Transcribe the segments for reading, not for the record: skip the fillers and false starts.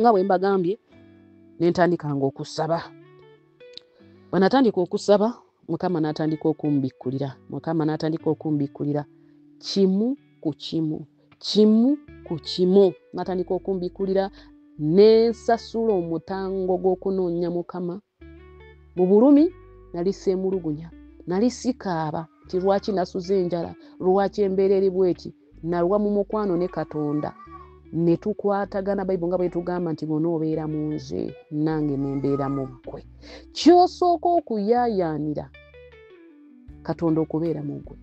nga bwe mbagambye nentandikanga okusaba. Bwe natandika okusaba Mukama n'atandika okumbikkulira. Mukama n'atandika okumbikkulira kimu ku kimu, kimu ku kimu. N'atandika okumbikkulira nensasula omutango gw'okunoonya Mukama. Mu bulumi nali seemulugunya, nali sikaaba nti lwaki nasuze enjala, lwaki embeera eri bweti. Nalwa mu mukwano ne Katonda ne tukwatagana. Bayibuli nga bwe tugamba nti bw'onoobeera mu nze nange nembeera mu ggwe. Ky'osooka okuyaayaanira Katonda okubeera mu ggwe.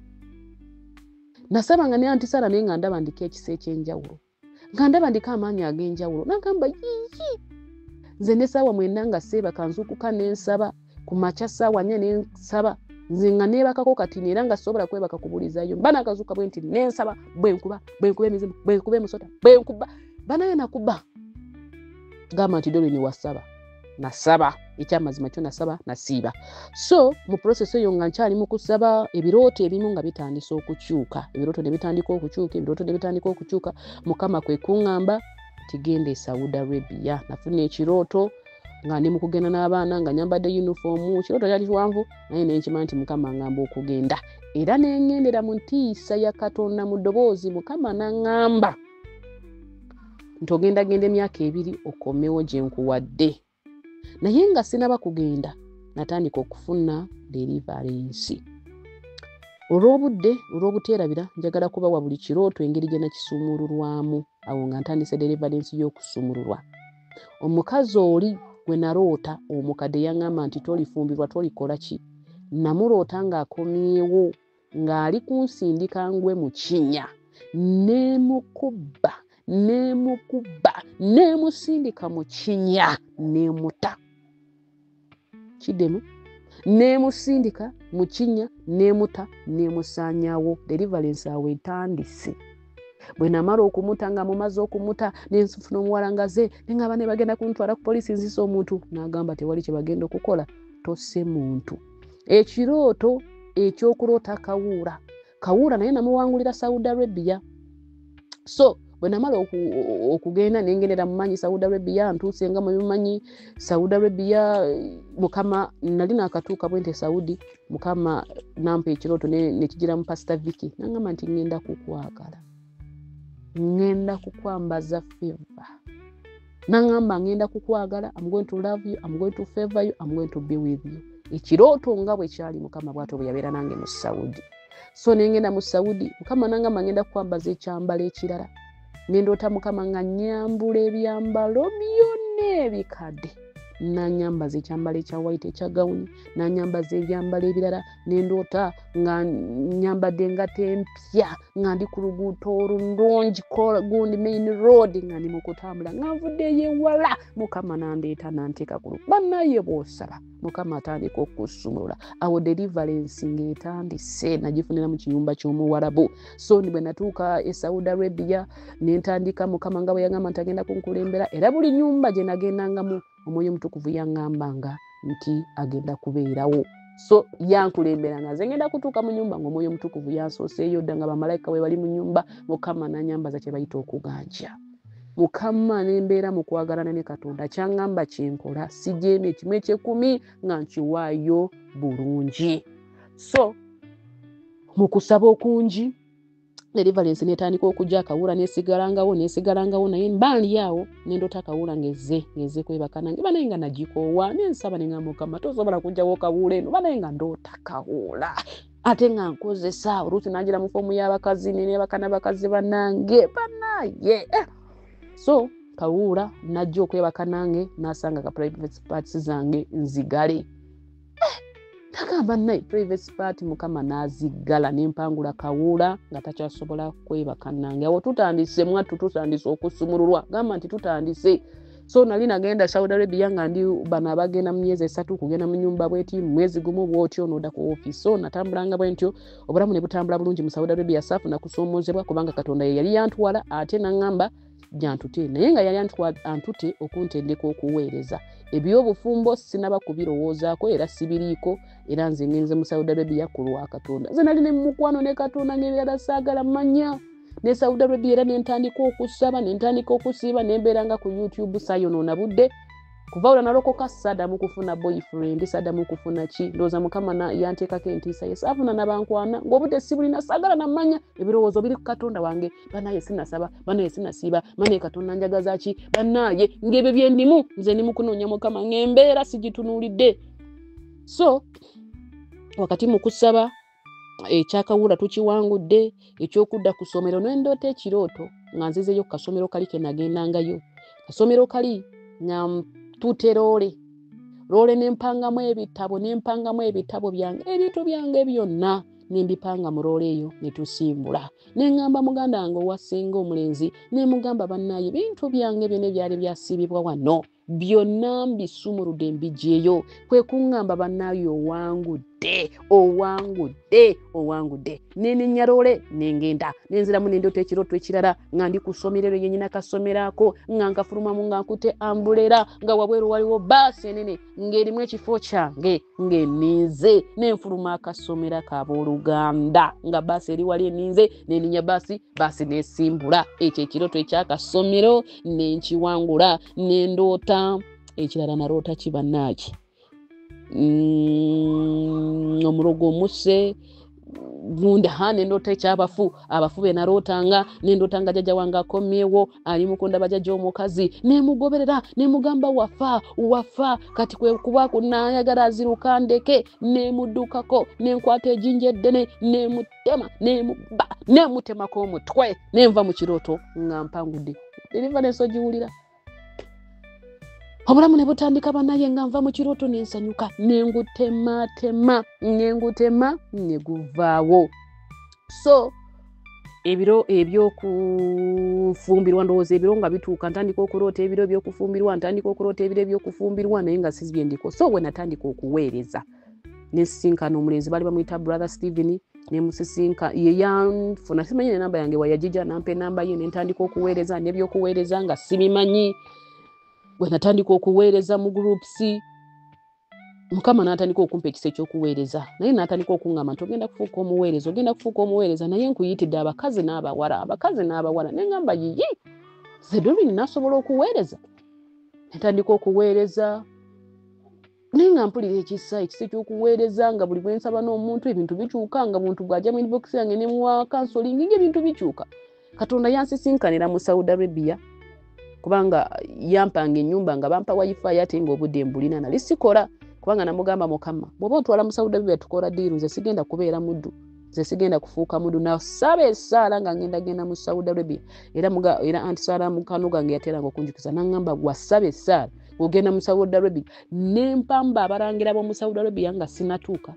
Nasabanga ne Anti Sara naye nga ndaba ndiko ekisa eky'enjawulo, nga ndaba ndiko amaanyi ag'enjawulo. Nagamba yiyi, nze ne ssaawa 9 nga seebaka nzuukuka nensaba, ku makya ssaawa 4 nensaba, nze nga neebakako kati era nga sobola kwebaka kubuulizaayo. Mba nakazuuka bwe nti nensaba, bwenkuba emizimu, bwenkuba emisota, bwenkuba banaye nakuba. Gamba nti Doreen wasaba. Nasaba, ekyamazima kyo nasaba, nasiiba. So mu process eyo nga nkyali mu kusaba, ebirooto ebimu nga bitandisa okukyuka. Ebirooto ne bitandika okukyuka, Mukama kwe kuŋŋamba tigenda e Saudi Arabia. Nafuna ekirooto nga ndi mu kugenda n'abaana nga nyambadde uniform. Kirooto kyali kiwanvu naye nenkimanya nti Mukama ngamba okugenda. Era nengendera mu ntiisa ya Katonda mu ddoboozi. Mukama n'aŋŋamba nti ogendagenda emyaka 2 okomewo gye nkuwadde. Naye nga sinaba kugenda natandika okufuna deliverance. Olw'obuteerabira njagala kubawa buli kirooto engeri gye nakisumululwamu. Awo nga ntandise deliverance y'okusumululwa. Omukazi oli gwe naroota omukadde yaŋŋamba nti tolifumbirwa, tolikola ki. Namuroota ng'akomyewo ng'ali kunsindika ngwe mu kinnya. Neemukuba, neemusindika mu kinnya, neemuta. Kiddemu? Neemusindika mu kinnya, neemuta, neemusaanyaawo. Deliverance awo etandise. Bwe namala okumuta nga mumaze okumuta nensufuna omuwalangaze nengaba ne bagenda kuntwala ku poliisi nzisa omuntu. N'agamba tewali kye bagenda okukola, tosse muntu. Ekirooto ekyokuloota Kawuura naye namuwangulira Saudi Arabia. So bwe namala okugenda nengendera mumanyi Saudi Arabia, ntuuse nga mumanyi Saudi Arabia. Mukama nali nakatuuka bwente Saudi, Mukama nampa ekirooto nekigira mu Pastor Vicky. Nangamba nti ngenda kukwagala, ngenda kukwambaza favor. Nangamba ngenda kukwagala, I'm going to love you, I'm going to favor you, I'm going to be with you. Ekirooto nga bwe kyali Mukama bw'atyo bwe yabeera nange mu Saudi. So nengenda mu Saudi, Mukama nangamba ngenda kukwambaza ekyambalo ekirala. Nendoota Mukama nga nyambula ebyambalo byonna ebikadde. Nanyambaza ekyambalo ekya white ekya gawuni, nanyambaza ebyambalo ebirala. Nendoota nga nyambadde engato empya nga ndi ku luguudo olulungi gundi main road nga ndi mu kutambula nga nvuddeyo ewala. Mukama nandeeta nanteeka ku luguudo. Bannaye bw'osaba Mukama atandika okusumulula. Awo deliverance ng'etandise nagifunira mu kiyumba ky'Omuwarabu. So bwe natuuka e Saudi Arabia nentandika Mukama nga bwe yagamba nti agenda kunkulembera. Era buli nyumba gye nagendangamu Omwoyo Mutukuvu yaŋŋambanga nti agenda kubeerawo. So yankulembera nga nze ngenda kutuuka mu nyumba ng'Omwoyo Mutukuvu yansooseeyo dda nga bamalayika we bali mu nyumba. Mukama n'anyambaza kye bayita okuganja. Mukama nembeera mu kwagalana ne Katonda. Kyaŋŋamba kyenkola sijeemye kimu eky'ekumi nga nkiwaayo bulungi. So mu kusaba okungi deliverance netandika okujja. Kawuura nesigalangawo naye mbali awo nendoota Kawuura ngeze kwebaka nange. Banaye nga nagikoowa nensaba nenga Mukama tosobola kujjawo Kawuura eno. Banaye nga ndoota Kawuura ate nga nkozesa oluusi nangira mu foomu y'abakazi nebaka n'abakazi bannange banaye. So Kawuura najja okwebaka nange nasanga ka private parts zange nzigale. Nagamba naye private part Mukama n'azigala nempangula Kawuura nga takyasobola kwebaka nange. Awo tutandise okusumululwa. Gamba nti tutandise. So nali nagenda Saudi Arabia nga ndi bano abagenda mu myezi 3 kugenda mu nyumba bweti mwezi gumu bwotyo noda ku office. So natambulanga bwentyo obulamu ne butambula bulungi mu Saudi Arabia. Safu na kusoomozebwa kubanga Katonda yali yantwala ate nangamba jantute naye nga yali antute okuntendeka okuweereza. Ebyobufumbo sinaba kubirowoozaako era sibiriiko. Era nze ngenze mu Saudi Arabia ku lwa Katonda. Nze nali ne mukwano ne Katonda ng'ebirala saagala manya. ne Saudi Arabia era nentandika okusaba nentandika okusiiba nembeeranga ku YouTube sayonoona budde kuva olwo nalokoka Saddam kufuna boyfriend Saddam kufuna ki ndowooza Mukama yanteekako entiisa ye saafuna nabankwana ng'obudde sibulina saagala namanya ebirowoozo biri ku Katonda wange bannaaye sinasaba bannaaye sinasiiba bannaaye Katonda njagaza ki bannaaye ng'ebyo bye ndimu nze ndi mu kunoonya Mukama ng'embeera sigitunuulidde. So wakati mu kusaba ekyakawula tukiwangudde ekyokudda ku ssomero nendoota ekirooto nga nzizeyo ku kasomero kali ke nagendangayo kasomero kali nga tuteroole nempangamu ebitabo byange ebintu byange byonna nembipanga mu roole eyo netusimbula nengamba muganda wange owasinga omulenzi nemugamba bannaaye bintu byange byonna byali byasibibwa wano byonna mbisumuludde mbijeeyo kwe kuŋŋamba bannaaye owangudde nenenya roole nengenda nenziramu nendoota ekirooto ekirala nga ndi ku ssomero eryo yennyina kasomero ako nga nkafulumamu nga nkute ambulera nga wabweru waliwo baasi enene ng'erimu ekifo kyange ng'enninze nenfuluma akasomero ak'abooluganda nga baasi eri wali enninze nenenya baasi nesimbula ekyo ekirooto ekyakasomero nenkiwangula nendoota ekirala naroota kibannaaki omulogo omuse gunda nendoota ekyabafu abafu be narootanga nendootanga jjajja wange akomyewo ali mukunda bajjajja omukazi nemugoberera nemugamba wafa kati kwe kuba kunayagala aziruka ndeke nemuddukako nenkwata ejjinja eddene nemutema nemutemako omutwe nenva mu kirooto nga mpangudde eriva nensogiwulira obulamu ne butandika bannaaye nga nva mu kirooto nensanyuka nengutema neguvaawo. So ebiro ebyokufumbirwa ndowooza ebiro nga bituuka ntandika okuroota ebiro ebyokufumbirwa ntandika okuroota ebiro ebyokufumbirwa naye nga si byendiko. So we natandika okuweereza nesisinkana omulenzi baali bamuyita brother Stephen nemusisinka ye yanfuna simanyi enamba yange wayagijja nampa enamba ye nentandika okuweereza nebyokuweereza nga sibimanyi. Bwe natandika okuweereza mu groups Mukama n'atandika okumpa ekisa ekyokuweereza naye n'atandika okuŋŋamba nti ogenda kufuuka omuweereza naye nkuyitidde abakazi n'abawala nengamba yiyi Zedolini nasobola okuweereza netandika okuweereza naye nga mpulira ekisa ekyokuweereza nga buli bwe nsaba n'omuntu ebintu bikyuka nga muntu bw'ajja mu inbox yange ne muwa counseling ng'ebintu bikyuka. Katonda yansisinkanira mu Saudi Arabia kubanga yampanga ennyumba nga bampa wifi ate ng'obudde mbulina nali sikola kubanga namugamba Mukama bw'oba ontwala mu Saudi Arabia tukola diiru nze sigenda kubeera muddu nze sigenda kufuuka muddu nasaba essaala nga ngenda mu Saudi Arabia era anti Saala mukano gange yateranga okunjukiza naŋŋamba gwasaba essaala ogenda mu Saudi Arabia nempamba abarangira b'omu Saudi Arabia nga sinatuuka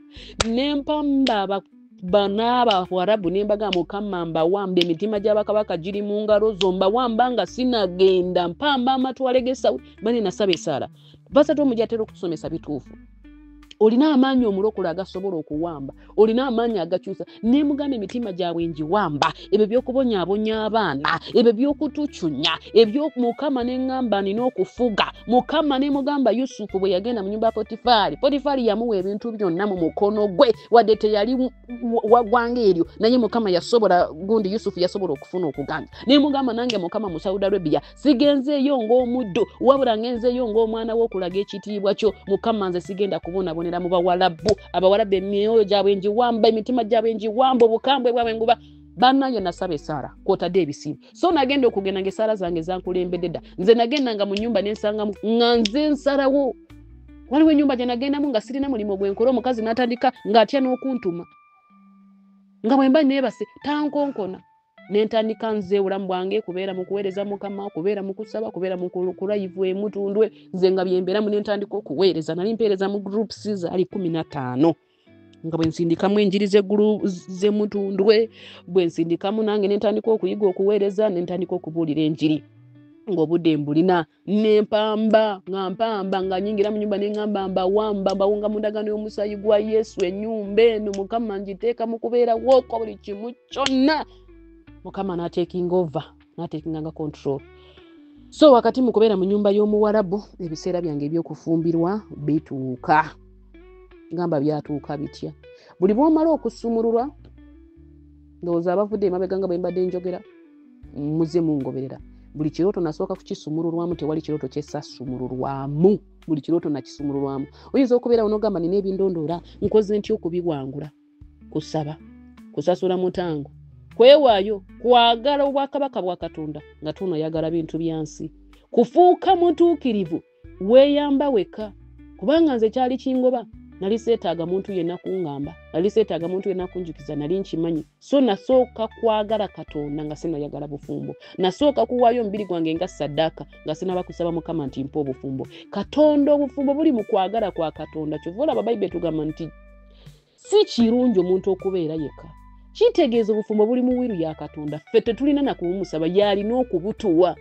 nempamba banaba Warabu nembaga Mukama mbawamba emitima gy'abakabaka giri mu ngalo zo mbawamba nga sinagenda mpamba amatwale g'Esaudi bane nasaba essaala basatu omujatero okutusomesa bituufu olina amaanyi omulokola agasobola okuwamba olina amaanyi agakyusa nemugamba emitima gyabwe njiwamba ebyo by'okubonyaabonya abaana ebyo by'okutucunya ebyo Mukama neŋŋamba nina okufuga Mukama nemugamba Yusufu bwe yagenda mu nyumba ya Potifari yamuwa ebintu byonna mu mukono gwe wadde teyali waggwanga eryo naye Mukama yasobola gundi Yusufu yasobola okufuna okuganja nemugamba nange Mukama mu Saudi Arabia sigenzeeyo ng'omuddo wabula ngenzeeyo ng'omwana w'okulaga ekitiibwa kyo Mukama nze sigenda kubonabona mu Bawarabu Abawarabu emyoyo gyabwe njiwamba emitima gyabwe njiwamba obukambwe bwabwe nguba bannaayo nasaba essaala kwotadde ebisiibu. So nagenda okugenda ng'essaala zange zankulembedde dda nze nagendanga mu nnyumba nensangamu nga nze nsalawo waliwo ennyumba gye nagendamu nga sirina mulimu gwenkola omukazi n'atandika ng'atya n'okuntuma nga bwe mba neebase tankonkona nentandika nze obulamu bwange kubeera mu kuweereza Mukama kubeera mu kusaba kubeera mu kulayivu emutundwe nze nga byembeeramu nentandika okuweereza nali mpeereza mu groups zaali 15 nga bwe nsindikamu enjiri z'emutundwe bwe nsindikamu nange nentandika okuyiga okuweereza nentandika okubuulira enjiri ng'obudde mbulina nempamba nga nyingira mu nyumba neŋŋamba mbawunga mu ndagaano y'omusaayi gwa Yesu ennyumba eno Mukama ngiteeka mu kubeerawo kwa buli kimu kyonna Mukama n'ateekinganga control. So wakati mu kubeera mu nyumba y'Omuwarabu ebiseera byange ebyokufumbirwa bituuka ngamba byatuuka bitya buli bw'omala okusumululwa ndowooza abavudde emabega nga bwe mbadde njogera muze mungoberera buli kirooto nasooka kukisumululwamu tewali kirooto kyesasumululwamu buli kirooto nakisumululwamu oyinza okubeera onogamba nina ebindondoora nkoze ntya okubiwangula kusaba kusasula mutango kwewaayo kwagala obwakabaka bwa Katonda nga tunayagala bintu byansi kufuuka mutuukirivu weeyamba weka kubanga nze kyali kingoba nali seetaaga muntu yenna kuŋŋamba nali seetaaga muntu yenna kunjukiza nali nkimanyi so nasooka kwagala Katonda nga sinayagala bufumbo nasooka kuwaayo omubiri gwange nga saddaaka nga sinaba kusaba Mukama nti mpa obufumbo Katonda obufumbo buli mu kwagala kwa Katonda kyova olaba Bayibuli tugamba nti si kirungi omuntu okubeera yekka kitegeeza obufumbo buli mu wiru ya Katonda ffe tetulina na kumusaba yalina okubutuwa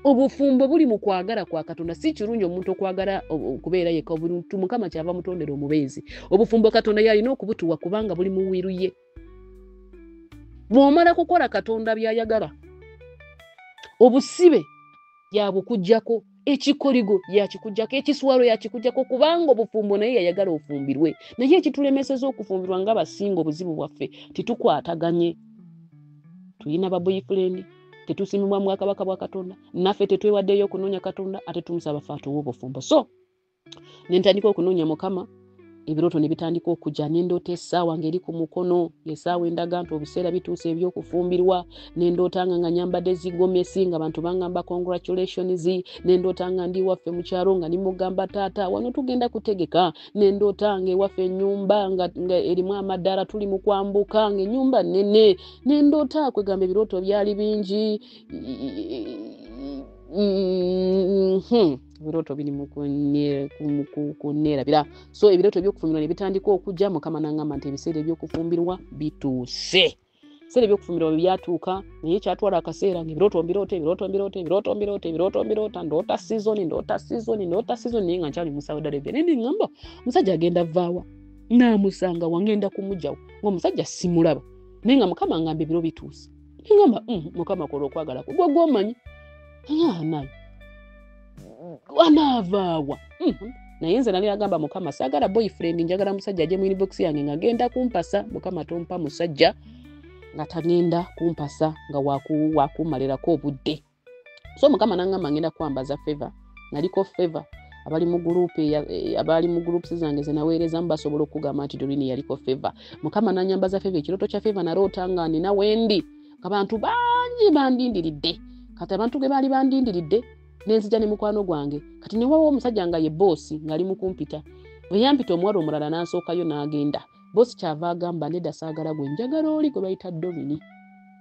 obufumbo buli mu kwagala kwa Katonda si kirungi omuntu okwagala okubeera yekka obuntu Mukama kyava mutondera omubeezi obufumbo Katonda yalina okubutuwa kubanga buli mu wiru ye bw'omala kukola Katonda byayagala obusibe yabukujjako ekikoligo yakikujjako ekiswalo yakikujjako kubanga obufumbo naye yayagala ofumbirwe naye ekitulemeseza okufumbirwa nga basinga obuzibu bwaffe titukwataganye tulina ba boyfriend tetusimibwa mu bwakabaka bwa Katonda naffe tetwewaddeyo okunoonya Katonda ate tumusaba ffe atuwe obufumbo so nentandika okunoonya Mukama ebirooto ne bitandika okujja n'endoota essaawa ng'eri ku mukono essaawa endaga nti obuseera bituuse eby'okufumbirwa n'endoota nga nyambadde zigomesi nga bantu bangamba congratulations n'endoota nga ndi waffe mu kyalo nga nimugamba taata wano tugenda kutegeka n'endoota nga ewaffe ennyumba nga erimu amadaala tuli mu kwambuka ng'ennyumba nnene n'endoota kwegamba ebirooto byali bingi ebirooto biri mu kuneerabira so ebirooto by'okufumbirwa ne bitandika okujja Mukama n'aŋŋamba nti ebiseera eby'okufumbirwa bituuse ebiseera eby'okufumbirwa bwe byatuuka naye kyatwala akaseera ng'ebirooto mbiroota ndoota season naye nga nkyali mu Saudi Arabia naye neŋŋamba omusajja agenda vaawa naamusanga wangenda kumugjawo ng'omusajja simulaba naye nga Mukama ngamba ebiro bituuse neŋŋamba Mukama kola okwagala gwe gw'omanyi naye anaavaawa naye nze nali agamba Mukama saagala boyfriend njagala musajja ajje mu inbox yange nga agenda kumpasa Mukama tompa musajja nga tagenda kumpasa nga wakumalirako obudde so Mukama n'aŋŋamba ngenda kwambaza favor naliko favor abali mu groups zange ze naweerezamu basobola okugamba nti Doreen yaliko favor Mukama n'anyambaza favor ekirooto kya favor naroota nga nina wendi abantu bangi bandindiridde kati abantu ge baali bandindiridde nenzija ne mukwano gwange kati ne wawo omusajja nga ye boss ngali mu kumpita bwe yampita omuwala omulala n'asookayo n'agenda boss kyava agamba nedda saagala gwe njagala oli gwe bayita Domini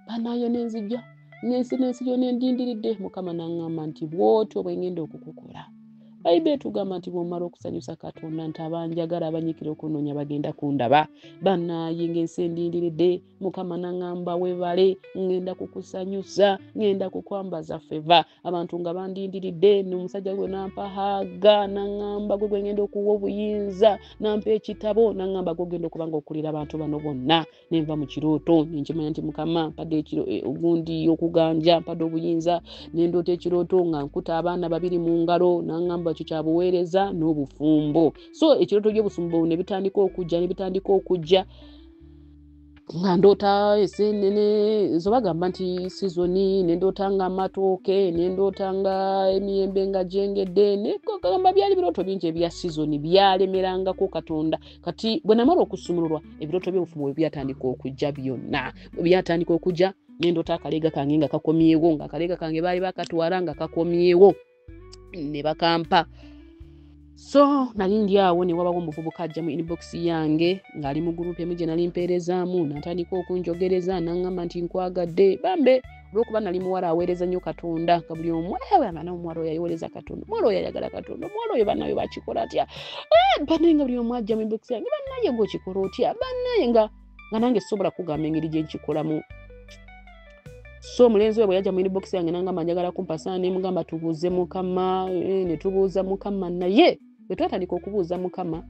banayo nenzija n'ensijo n'endindiridde Mukama n'aŋŋamba nti bw'otyo bwe ngenda okukukola Bayibuli tugamba nti bw'omala okusanyusa Katonda nti abanjagala abanyikira okunoonya bagenda kundaba banaye ng'ensi endindiridde Mukama n'aŋŋamba webale ngenda kukusanyusa ngenda kukwambaza feva abantu nga bandindiridde n'omusajja gwe nampa haga n'aŋŋamba gwe ngenda okuwa obuyinza nampa ekitabo n'aŋŋamba gwe genda okubanga okulira abantu bano bonna nenva mu kirooto nenkimanya nti Mukama mpadde ogundi okuganja mpadde obuyinza nendoota ekirooto nga nkuta abaana babiri mu ngalo n'aŋŋamba ekyo kyabuweereza n'obufumbo so ekirooto by'obufumbo ne bitandika okujja nga ndoota eseenene zo bagamba nti sizoni nendoota nga amatooke nendoota nga emiyembe nga gyengedde nekagamba byali birooto bingi ebya sizoni byalemerangako Katonda kati bwe namala okusumululwa ebirooto by'obufumbo byatandika okujja byonna byatandika okujja nendoota akaleega kange nga kakomyewo nga akaleega kange baali bakatwala nga kakomyewo ne bakampa so nali ndi awo ne wabawo omuvubuka ajja mu inbox yange ng'ali mu group emu gye nali mpeerezaamu n'atandika okunjogereza n'aŋŋamba nti nkwagadde bambe olw'okuba nali muwala aweereza nnyo Katonda nga buli omu bana omuwala oyo ayewereza Katonda omuwala oyo ayagala Katonda omuwala oyo bannaye bakikola atya bannaye nga buli omu ajja mu inbox yange bannaye gw'okikola otya bannaye nga nange sobola kugamba engeri gye nkikolamu so omulenzi we bwe yajja mu inbox yange n'aŋŋamba njagala kumpasa ne mugamba tubuuze Mukama ne tubuuza Mukama naye bwe twatandika okubuuza Mukama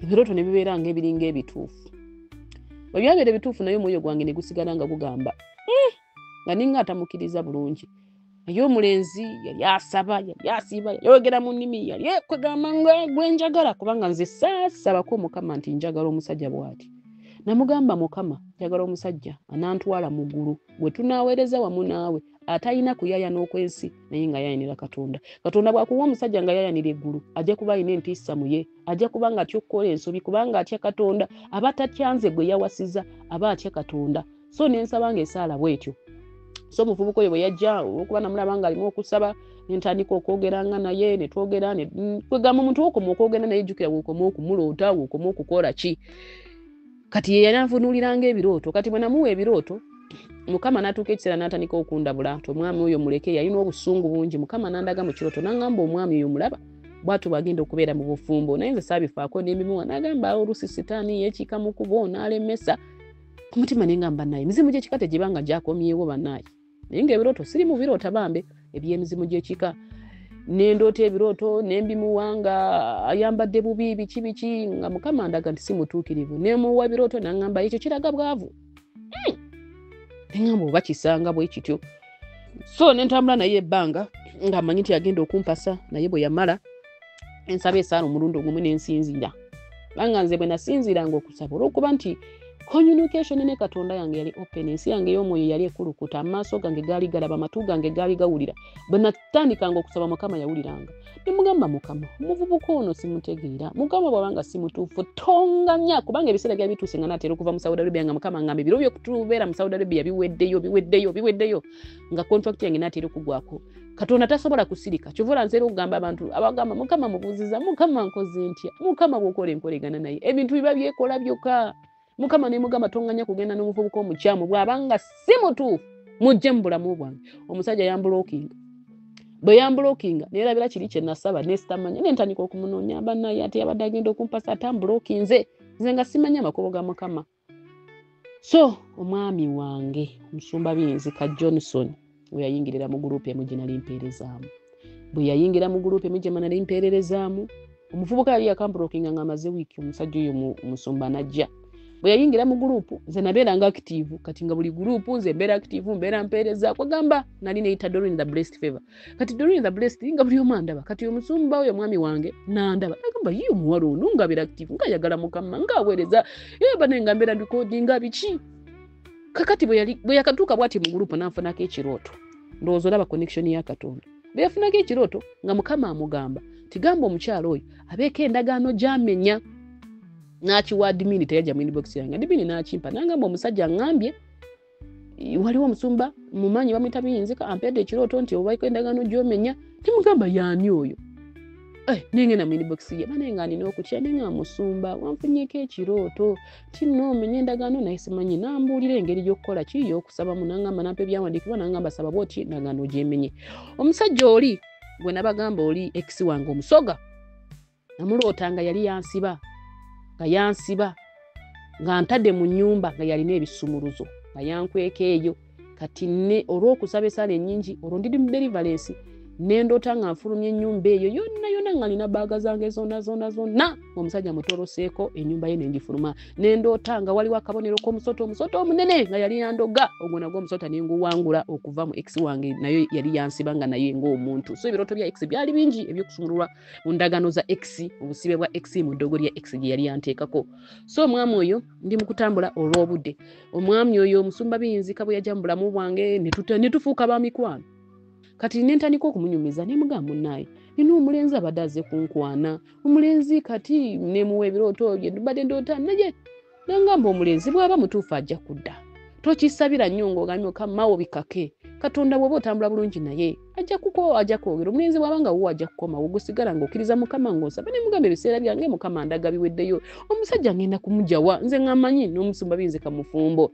ebirooto ne bibeera ng'ebiringa ebituufu bwe byabeera ebituufu naye omwoyo gwange ne gusigala nga gugamba nga ninga atamukiriza bulungi naye omulenzi yali asaba yali asiiba yayogera mu nnimi yali ekwegamba nga gwe njagala kubanga nze saasabako Mukama nti njagala omusajja bw'ati namugamba mukama yagala omusajja anantwala mu ggulu bwe tunaaweereza wamu naawe atayina kuyaya n'okwensi naye nga yayanira Katonda. Katonda bw'akuwa omusajja nga yayanira eggulu ajja kuba alina entiisa mu ye, ajja kuba nga atya okukola ensobi kubanga atya Katonda. Aba tatyanze gwe yawasiza, aba atya Katonda. So nensaba ng'esaala bw'etyo. So omuvubuka oyo bwe yajja olw'okuba namulaba nga alimu okusaba nentandika okwogeranga naye ne twogera kwegamba omuntu wokoma okwogera naye jjukira wokoma okumuloota wokoma okukola ki. Kati ye yanvunuuliranga ebirooto. Kati bwe namuwa ebirooto Mukama n'atuuka ekiseera n'atandika okundabula nti omwami oyo muleke, yalina obusungu bungi. Mukama n'andaga mu kirooto n'angamba omwami oyo mulaba bw'atyo bw'agenda okubeera mu bufumbo. Naye nze saabifaako n'ebimuwa n'agamba oluusi sitaani yeekika mu kubo n'alemesa. Ku mutima ne ngamba naye emizimu gy'ekika tegibanga gyakomyewo bannaaye. Naye ng'ebirooto siri mu biroota bambe eby'emizimu gy'ekika. Nendoota ebirooto nembimuwa nga ayambadde bubi biki nga Mukama andaga nti si mutuukirivu. Nemuwa ebirooto n'angamba ekyo kiraga bwavu. Nengamba oba kisanga bwe kityo. So nentambula naye ebbanga nga amanyi nti agenda okumpasa, naye bwe yamala ensaba esaala omulundi ogumu nensinziira. Banga nze bwe nasinziiranga okusaba olw'okuba nti communication ne Katonda yange yali open, ensi yange y'omwoyo yali ekulukuta, amaaso gange gaali galaba, amatu gange gaali gawulira. Bwe natandikanga okusaba Mukama yawuliranga. Nemugamba Mukama, omuvubuka ono simutegeera. Mukama bw'abanga si mutuufu tonganya, kubanga ebiseera byali bituuse nga naatera okuva mu Saudi Arabia nga Mukama ngamba ebiro by'okutubeera mu Saudi Arabia biweddeyo nga contract yange naatera okugwako. Katonda tasobola kusirika. Kyovula nzera okugamba abantu abagamba Mukama mubuuziza, Mukama nkoze ntya, Mukama bw'okola enkolegana naye ebintu biba byekola byokka. Mukama ne mugamba tonganya kugenda n'omuvubuka omukyamu bw'abanga si mutuufu mujje mu bulamu bwange. Omusajja yambulookinga. Bwe yambulookinga neerabira kiri kye nasaba nesitamanya nentandika okumunoonya bannaye ate yabadde agenda okumpasa atambulookinze nze nga simanya amakubo ga Mukama. So omwami wange Musumba Binzika Johnson we yayingirira mu gurupu emu gye nali mpeerezaamu. Bwe yayingira mu gurupu emu gye nali mpeerezaamu omuvubuka yali yakambulookinga nga amaze wiiki omusajja oyo Musumba najja. Bwe yayingira mu gurupu nze nabeeranga active, kati nga buli gurupu nze mbeera active mbeera mpeereza kwegamba nali neeyita Doreen the Blessed Favor. Kati Doreen the Blessed nga buli omu andaba, kati Omusumba oyo mwami wange n'andaba nagamba ye omuwala ono nga abeera active nga ayagala Mukama nga aweereza eba nenga mbeera recordinga biki. Kakati bwe yakatuuka bw'ati mu gurupu n'anfunako ekirooto, ndowooza olaba connection ya Katonda. Bwe yafunako ekirooto nga Mukama amugamba tigamba omukyalo oyo abeeko endagaano gy'amenya. N'akiwa admin teyajja mu inbox yange. Admin n'akimpa n'angamba omusajja ngambye waliwo Omusumba mumanyi bamuyita Binzika ampedde ekirooto nti obaiko endagaano gy'omenya. Timugamba yaani oyo. Nengenda mu inbox ye banenga nina okutya nenga Musumba wanfunyeko ekirooto tinoomenye endagaano naye simanyi n'ambuulira engeri gy'okukola ki y'okusaba mu n'angamba nampa ebyawandiikibwa n'angamba saba bw'oti endagaano gyemenye. Omusajja oli gwe nabagamba oli ex wange Omusoga namulootanga yali yansiba nga ntadde mu nnyumba nga yalina ebisumuluzo nga yankweka eyo. Kati ne olw'okusaba esaala ennyingi olwo ndiri mu deliverance nendoota nga nfulumya ennyumba eyo yonna nga nina baaga zange zonna omusajja mutoloseeko ennyumba ye nengifuluma. Nendoota nga waliwo akabonero k'omusota omunene nga yali yandoga, ogwo nagwo omusota nenguwangula okuva mu ex wange nayo yali yansiba nga naye ng'omuntu. So ebirooto bya ex byali bingi eby'okusumululwa mu ndagaano za ex, obusibe bwa ex mu ddogo lya ex gye yali yanteekako. So omwami oyo ndi mu kutambula olw'obudde. Omwami oyo Omusumba Binzika bwe yajja mu bulamu bwange ne tufuuka ba mikwano. Kati nentandika okumunyumiza nemugamba munnaye nina omulenzi abadde azze kunkwana. Omulenzi kati nemuwa ebirooto bye mbadde ndoota naye nangamba omulenzi bw'aba mutuufu ajja kudda. Tokisabira nnyo ng'ogambye Mukama obikake. Katonda bw'oba otambula bulungi naye ajja kwogera. Omulenzi bw'abanga wo ajja kukoma wogusigala ng'okkiriza Mukama ng'osaba. Nemugamba ebiseera byange Mukama ndaga biweddeyo. Omusajja ngenda kumugyawa nze ngamanyi n'Omusumba Binzika mufumbo.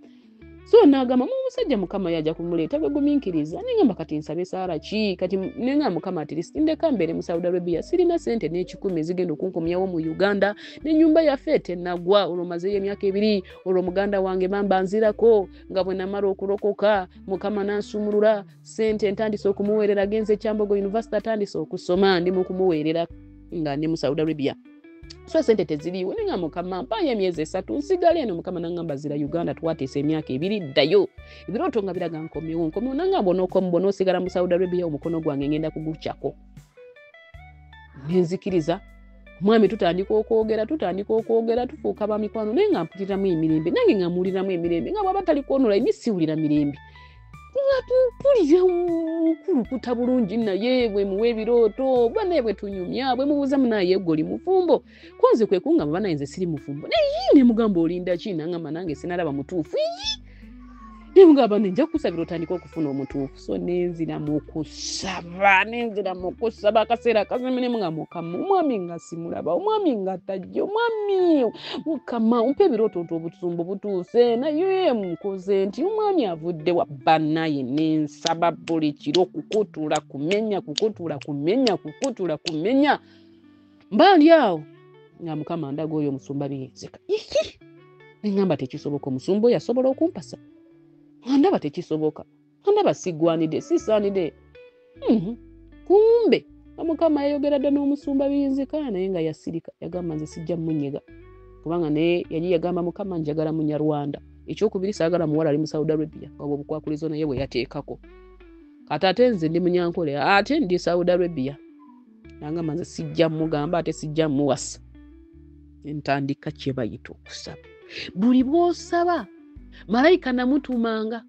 So n'agamba omusajja Mukama yajja kumuleeta bwe gumiikiriza. Nengamba kati nsabe saala ki? Kati nenga Mukama ati ndeka mbeere mu Saudi Arabia sirina sente n'ekikumi ezigenda okunkomyawo mu Uganda n'ennyumba yaffe tennagwa olwo mazeeyo emyaka 2 olwo muganda wange bambanzirako nga bwe namala okulokoka Mukama n'ansumulula sente ntandise okumuweerera genze Kyambogo University atandise okusoma ndi mu kumuweerera nga ndi mu Saudi Arabia. So sente teziriiwo nenga Mukama mpayo emyezi 3 nsigale eno. Mukama nangamba zira Uganda twateesa emyaka 2 ddayo ebirooto nga biraga nkomyewo nangamba onokombona osigala mu Saudi Arabia omukono gwange ngenda kugukyako. Nenzikiriza mwami tutandika okwogera tufuuka ba mikwano naye nga mpuliramu emirembe nange nga muwuliramu emirembe nga bw'aba tali online siwulira mirembe mpulira nkulukuta bulungi naye bwe muwa ebirooto bwa naye bwe tunyumya bwe mubuuza munaye goli mufumbo kwanze kwe kungamba banaye nze siri mufumbo naye ne mugamba olinda ki nangamba nange sinalaba mutuufu ne mugamba nja kusabira otandika okufuna omutuufu so nenzira mu kusaba akaseera kazimene nga mukama omwami nga simulaba omwami nga tajja omwami mukama umpe ebirooto nti obusumbu butuuse naye mukoze nti omwami avudde wa banaye nensaba buli kiro kukutula kumenya mbali awo nga mukama ndaga oyo omusumba biyezeka nengamba tekisoboka omusumba oyo asobola okumpasa ndaba tekisoboka ndaba sigwanide sisaanide kumbe omukama yayogeradde n'omusumba biyinzika naye nga yasirika yagamba nze sijja munyega kubanga naye yali yagamba mukama njagala munyarwanda ekyokubiri saagala muwala ali mu Saudi Arabia obwo obukwakulizo naye bwe yateekako kati ate nze ndi munyankole ate ndi Saudi Arabia nagamba nze sijja mugamba ate sijja muwasa entandika kye bayita okusaba buli bw'osaba malayika namutumanga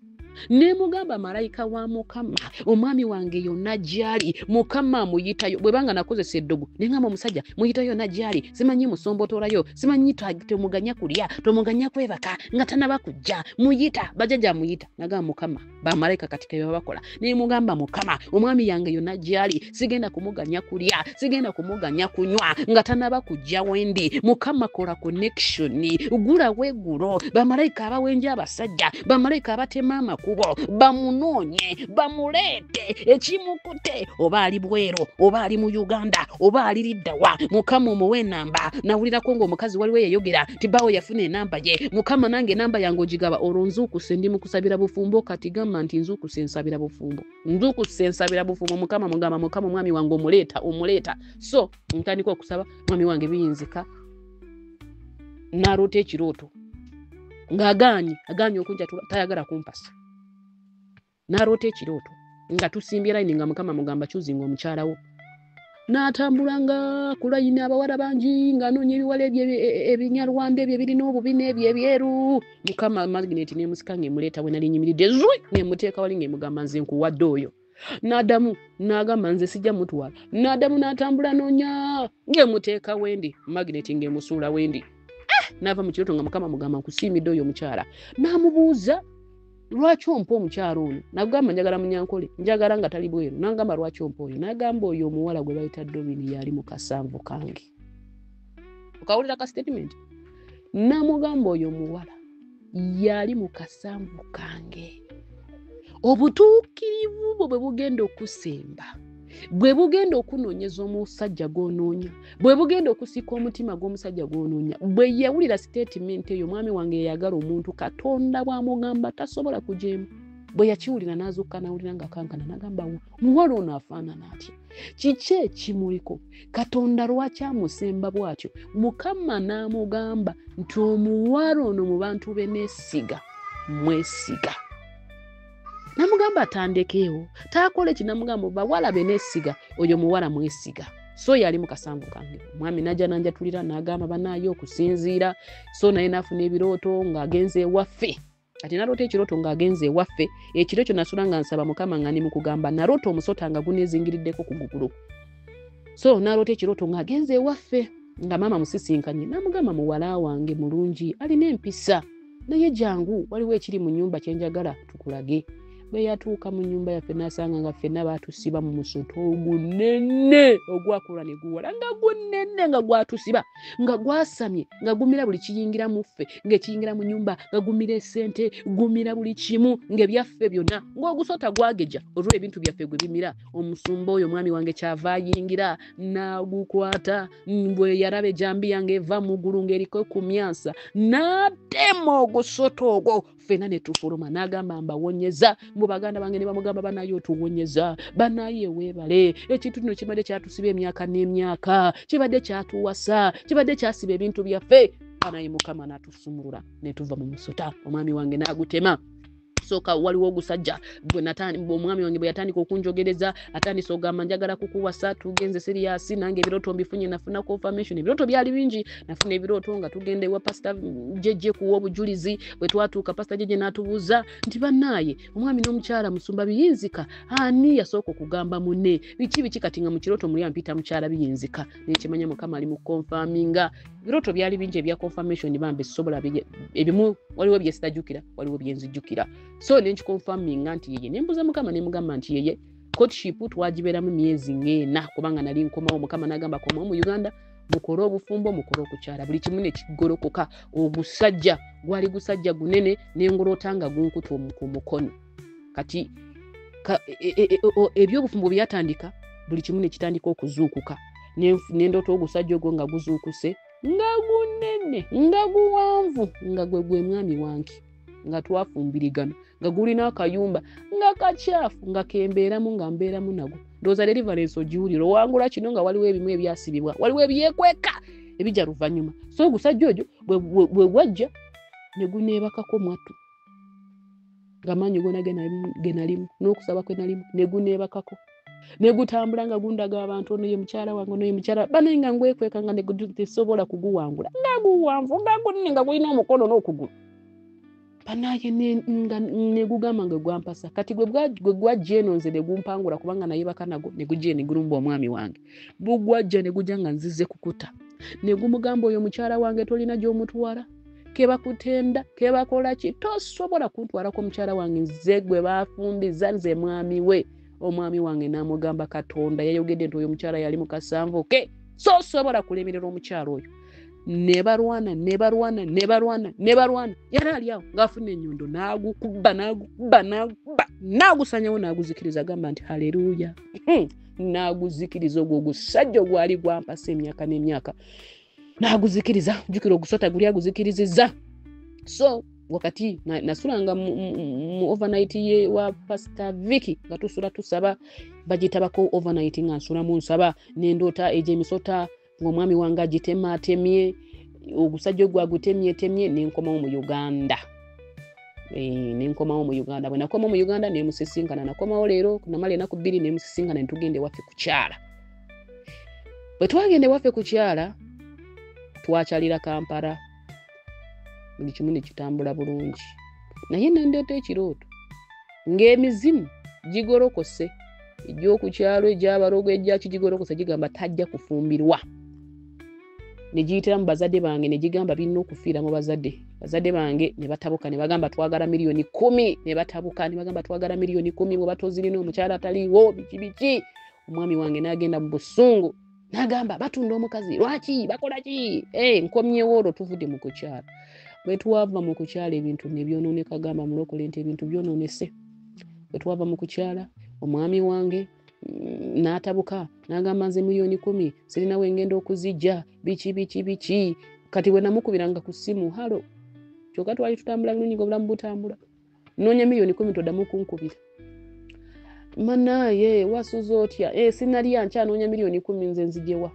ne mugamba malayika wa mukama omwami wange yonna gyali mukama muyitayo bwe banga nakozesa eddogo nengamba omusajja muyitayo yonna gyali simanyi musombotoolayo simanyi tomuganya kulya tomuganya kwebaka nga tanaba kujja muyita bajajja muyita nagamba mukama bamalayika katika bye bakola ne mugamba mukama omwami yange yonna gyali sigenda kumuganya kulya sigenda kumuganya kunywa nga tanaba kujja wendi mukama kola connection gula wegulo bamalayika abawenja abasajja bamalayika abatema amakubo bamunonye bamuleete ekimukute oba ali bwero oba ali mu Uganda oba ali liddawa mukama omuwe namba nawulirako ng'omukazi waliwo yayogera tibawo yafuna enamba ye mukama nange enamba yange ogigaba olwo nzuukuse ndi mu kusabira bufumbo kati gamba nti nzuukuse nsabira bufumbo mukama mugamba mukama omwami wange omuleeta so ntandika okusaba mwami wange biyinzika naroota ekirooto ng'agaanye okunja tayagala kumpasa naroota ekirooto nga tusimbye layini nga mukama mugamba kyuzinga omukyala wo n'atambulanga ku layini abawala bangi ng'anoonya ebiwala ebinyarwanda ebyo ebirina obubi n'ebyo ebyeru mukama magnet n'emusika ng'emuleeta we nali nyimiridde zwi ng'emuteeka wali ng'emugamba nze nkuwadde oyo n'addamu n'agamba nze sijja mutwala n'addamu n'atambula noonya ng'emuteeka wendi magnet ng'emusuula wendi n'ava mu kirooto nga mukama mugamba nkusiimidde oyo omukyala n'amubuuza lwaki ompa omukyala ono nagamba njagala munyankole njagala nga tali bweru nagamba lwaki ompa oyo nagamba oyo omuwala gwe bayita Domini yali mu kasanvu kange okawulira ka statement namugamba oyo omuwala yali mu kasanvu kange obutuukirivu bwe bugenda okusemba bwe bugenda okunoonyeza omusajja gw'onoonya bwe bugenda okusika omutima gw'omusajja gw'onoonya bwe yawulira statement eyo mwami wange yayagala omuntu Katonda bw'amugamba tasobola kujeema bwe yakiwulira n'azuuka n'awulira nga kankana n'agamba muwala ono afaanana atya kiki ekimuliko Katonda lwaki amusemba bw'atyo mukama n'amugamba nti omuwala ono mu bantu be neesiga mwesiga namugamba atandekeewo taakole kinamugamba bawala beneesiga oyo muwala mwesiga so yali mu kasanvu kange mwami najja nanjatulira n'agamba banaayo okusinziira so naye n'afuna ebirooto ng'agenze ewaffe kati naroota ekirooto ng'agenze ewaffe ekiro ekyo nasula nga nsaba mukama nga ndi mu kugamba naroota omusota nga guneezingiriddeko ku gugulu so naroota ekirooto ng'agenze ewaffe nga maama musisinkanye namugamba muwala wange mulungi alina empisa naye jangu waliwo ekiri mu nnyumba kyenjagala tukulage bwe yatuuka mu nnyumba yaffe n'asanga nga ffenna baatusiba mu musoto ogunene ogwakula ne guwala nga gunene nga gwatusiba nga gwasamye nga gumira buli kiyingira mu ffe ng'ekiyingira mu nnyumba nga gumira essente gumira buli kimu ng'ebyaffe byonna ng'ogusota gwageja olwo ebintu byaffe gwe bimira omusumba oyo mwami wange kyava ayingira n'agukwata bwe yalaba ejambi yange eva mu ggulu ng'eriko ku myasa n'atema ogusota ogwo ffenna ne tufuluma n'agamba mbawonyeza mu baganda bange ne bamugamba banaye otuwonyeza banaye weebale ekintu kino kibadde kyatusiba emyaka n'emyaka kibadde kyatuwasa kibadde kyasiba ebintu byaffe banaye mukama n'atusumulula ne tuva mu musota omwami wange n'agutema soka waliwo gusajja omwami wange bwe yatandika okunjogereza atandise ogamba njagala kukuwasa tugenze serious nange ebiroto mbifunye nafuna confirmation ebiroto byali bingi nafuna ebiroto nga tugende wa pastor jeje kuwa obujulizi bwe twatuuka pastor jeje n'atubuuza nti bannaye omwami n'omukyala musumba biyinzika ani yasooka okugamba munne biki kati nga mu kiroto muli ampita mukyala biyinzika nekimanya mukama ali mu confirminga ebiroto byali bingi ebya confirmation bambe sobola ebimu waliwo byesitajjukira waliwo byenzijjukira so nenkikonfaminga nti yeye nembuza mukama nemugamba nti yeye courtship twagiberamu myezi ng'ena kubanga nali nkomawo mukama n'agamba komawo mu Uganda mukore obufumbo mukore okukyala buli kimu ne kigolokoka ogusajja gwali gusajja gunene n'engolotanga gunkuta ku mukono kati ebyobufumbo byatandika buli kimu ne kitandika okuzuukuka n'endoto ogusajja ogwo nga guzuukuse nga gunene nga guwanvu nga gwe mwami wange nga twafumbirigana nga gulina akayumba nga kacyafu nga kembeeramu nga mbeeramu nago ndowooza deliverance ogiwulira owangula kino nga waliwo ebimu ebyasibibwa waliwo ebyekweka ebijja luvannyuma so ogusajja ogwo bwe gwajja ne guneebakako mwattu ng'amaanyi gona ge nalimu n'okusaba kwe nalimu ne guneebakako ne gutambula nga gundaga abantu ono ye mukyala wange ono ye mukyala banaye nga ngwekweka nga tesobola kuguwangula nga guwanvu nga gunene nga gulina omukono n'okugulu banaye ne gugamba nga gwampasa kati gwe gwajja eno nze ne gumpangula kubanga naye bakanago ne gujja ne gulumba omwami wange bugwajja ne gujja nga nzize kukuta ne gumugamba oyo mukyala wange tolina gy'omutwala kebakutenda kebakola ki tosobola kuntwalako mukyala wange nze gwe bafumbiza nze mwami we omwami wange n'amugamba Katonda yayogedde nti oyo mukyala yali mu kasanvu ke so sobola kulemerera omukyala oyo ne balwana yali ali awo ng'afuna ennyundo n'agukuba n'agusanyawo n'aguzikiriza agamba nti haleluya n'aguzikiriza ogwo ogusajja ogwali gwampasa emyaka n'emyaka n'aguzikiriza jjukira ogusota guli aguzikirizizza so wakati nasulanga mu overnight ye wa Pastor Vicky nga tusula tusaba bagitabako overnight nga nsula mu nsaba n'endoota egy'emisota ng'omwami wange agitematemye ogusajja ogwo agutemyetemye n'enkomawo mu Uganda bwe nakomawo mu Uganda nemusisinkana nakomawo leero namala ennaku 2 nemusisinkana netugende waffe kukyala bwe twagende waffe kukyala twakyalira Kampala buli kimu ne kitambula bulungi naye nendeeta ekirooto ng'emizimu gigolokose egy'okukyalo egy'abalogo egyakigigolokose gigamba tajja kufumbirwa ne giyitira mu bazadde bange ne gigamba birina okufiira mu bazadde bange ne batabuka ne bagamba twagala miliyoni 10 ne batabuka ne bagamba twagala miliyoni 10 bwe batozirina omukyala ataliiwo biki omwami wange n'agenda mu busungu n'agamba batunda omukazi lwaki bakola ki nkomyewo olwo tuvudde mu kukyala bwe twava mu kukyala ebintu ne byonooneka gamba mulokole nti ebintu byonoonese bwe twava mu kukyala omwami wange n'atabuka n'agamba nze miliyoni 10 sirina wengenda okuzijja biki kati bwe namukubiranga ku ssimu halo kyokka twali tutambula bulungi ng'obulamu butambula noonya miliyoni 10 toddamu kunkubira manaye wasuza otya sinali ankyanoonya miliyoni 10 nze nzijewa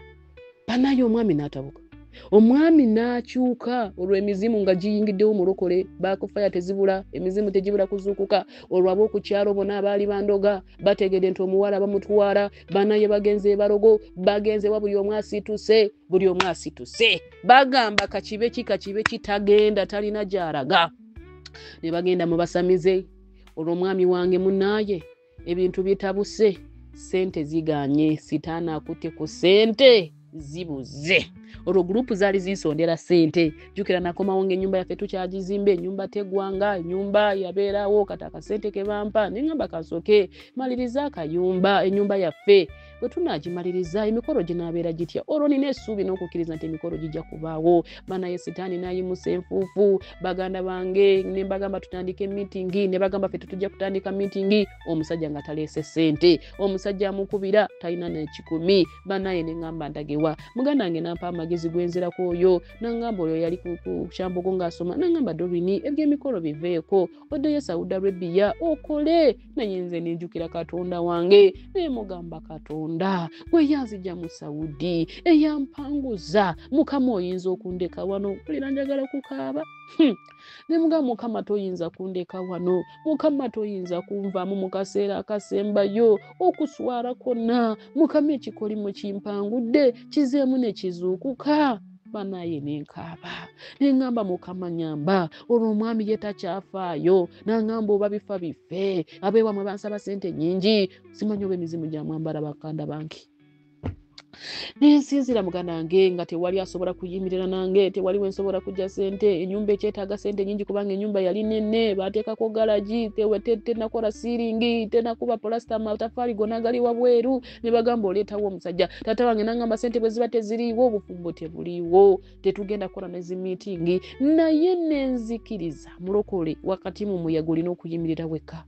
banaye omwami n'atabuka omwami n'akyuka olwo emizimu nga giyingiddewo mulokole baakufaya tezibula emizimu tegibula kuzuukuka olwo ab'okukyalo bonna abaali bandoga bategedde nti omuwala bamutwala banaye bagenze balogo bagenze wa buli omu asituse bagamba kakibe kitagenda talina gy'alaga ne bagenda mu basamize olwo omwami wange munaye ebintu bitabuse sente ziganye sitaana akutte ku sente zibuze olwo gurupu zaali zinsondera sente jukira nakomawo ng'ennyumba yaffe tukyagizimba ennyumba tegwanga ennyumba yabeerawo kati akasente ke bampa ne ngamba kasooke maliriza akayumba ennyumba yaffe bwe tunaagimaliriza emikolo ginaabeera gitya olwo nina essuubi n'okukkiriza nti emikolo gijja kubaawo banaye sitaani n'ayimusa enfuufu baganda bange ne mbagamba tutandike miitingi ne bagamba ffe tetujja kutandika miitingi omusajja nga taleese sente omusajja amukubira talina n'ekikumi banaye ne ngamba ndagewa muganda wange nampa amagezi gwenzirako oyo nangamba oyo yali ku Kyambogo ng'asoma nangamba Dorini eby'emikolo biveeko oddeyo Saudi Arabia okole naye nze nenjukira Katonda wange ne mugamba Katonda Katonda gwe yanzija mu Saudi eyampanguza Mukama oyinza okundeka wano kulira njagala kukaaba ne Mukama toyinza kundeka wano Mukama toyinza kunvaamu mu kaseera akasembayo okuswala konna Mukama ekikolimo kimpangudde kizeemu ne kizuukuka banaye nenkaaba nengamba Mukama nyamba olwo omwami ye takyafaayo nangamba oba bifa bife abeewamwe bansaba sente nyingi simanyi oba emizimu gya mwambala bakanda banki nensinzira muganda wange nga tewali asobola kuyimirira nange tewali wensobola kujja sente enyumba ekyetaaga sente nyingi kubanga enyumba yali nene bateekako galaji tenakola siiringi tenakuba polasta matafali gonna gali wabweru ne bagamba oleetawo omusajja taata wange nangamba sente bwe ziba teziriiwo obufumbo tebuliiwo tetugenda kukola nezi meeting naye nenzikiriza mulokole wakati mu muyaga olina okuyimirira wekka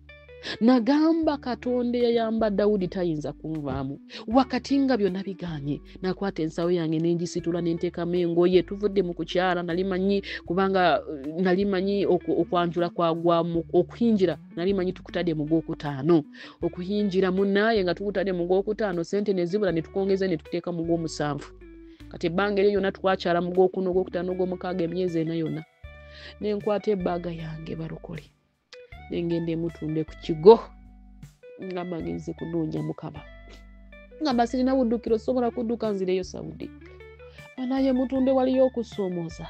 nagamba Katonda yayamba Dawudi tayinza kunvaamu wakati nga byonna biganye nakwata ensawo yange nengisitula nenteekamu engoye tuvudde mu kukyala nalimanyi kubanga nalimanyi okwanjula kwagwamu okuyingira nalimanyi tukutadde mu Gwokutaano okuyingira munnaye nga tukutadde mu Gwokutaano sente ne zibula ne tukongeza ne tuteeka mu Gwomusanvu kati ebbanga eryo yonna twakyala mu Gwokuno Gwokutaano Gwomukaaga emyezi ena yonna nenkwata ebbaaga yange barokole nengende mutunde ku kigo ngamba ngenze kunoonya Mukama ngamba sirina buddukiro sobola kudduka nzireyo Saudi banaye mutunde waliyo okusoomoza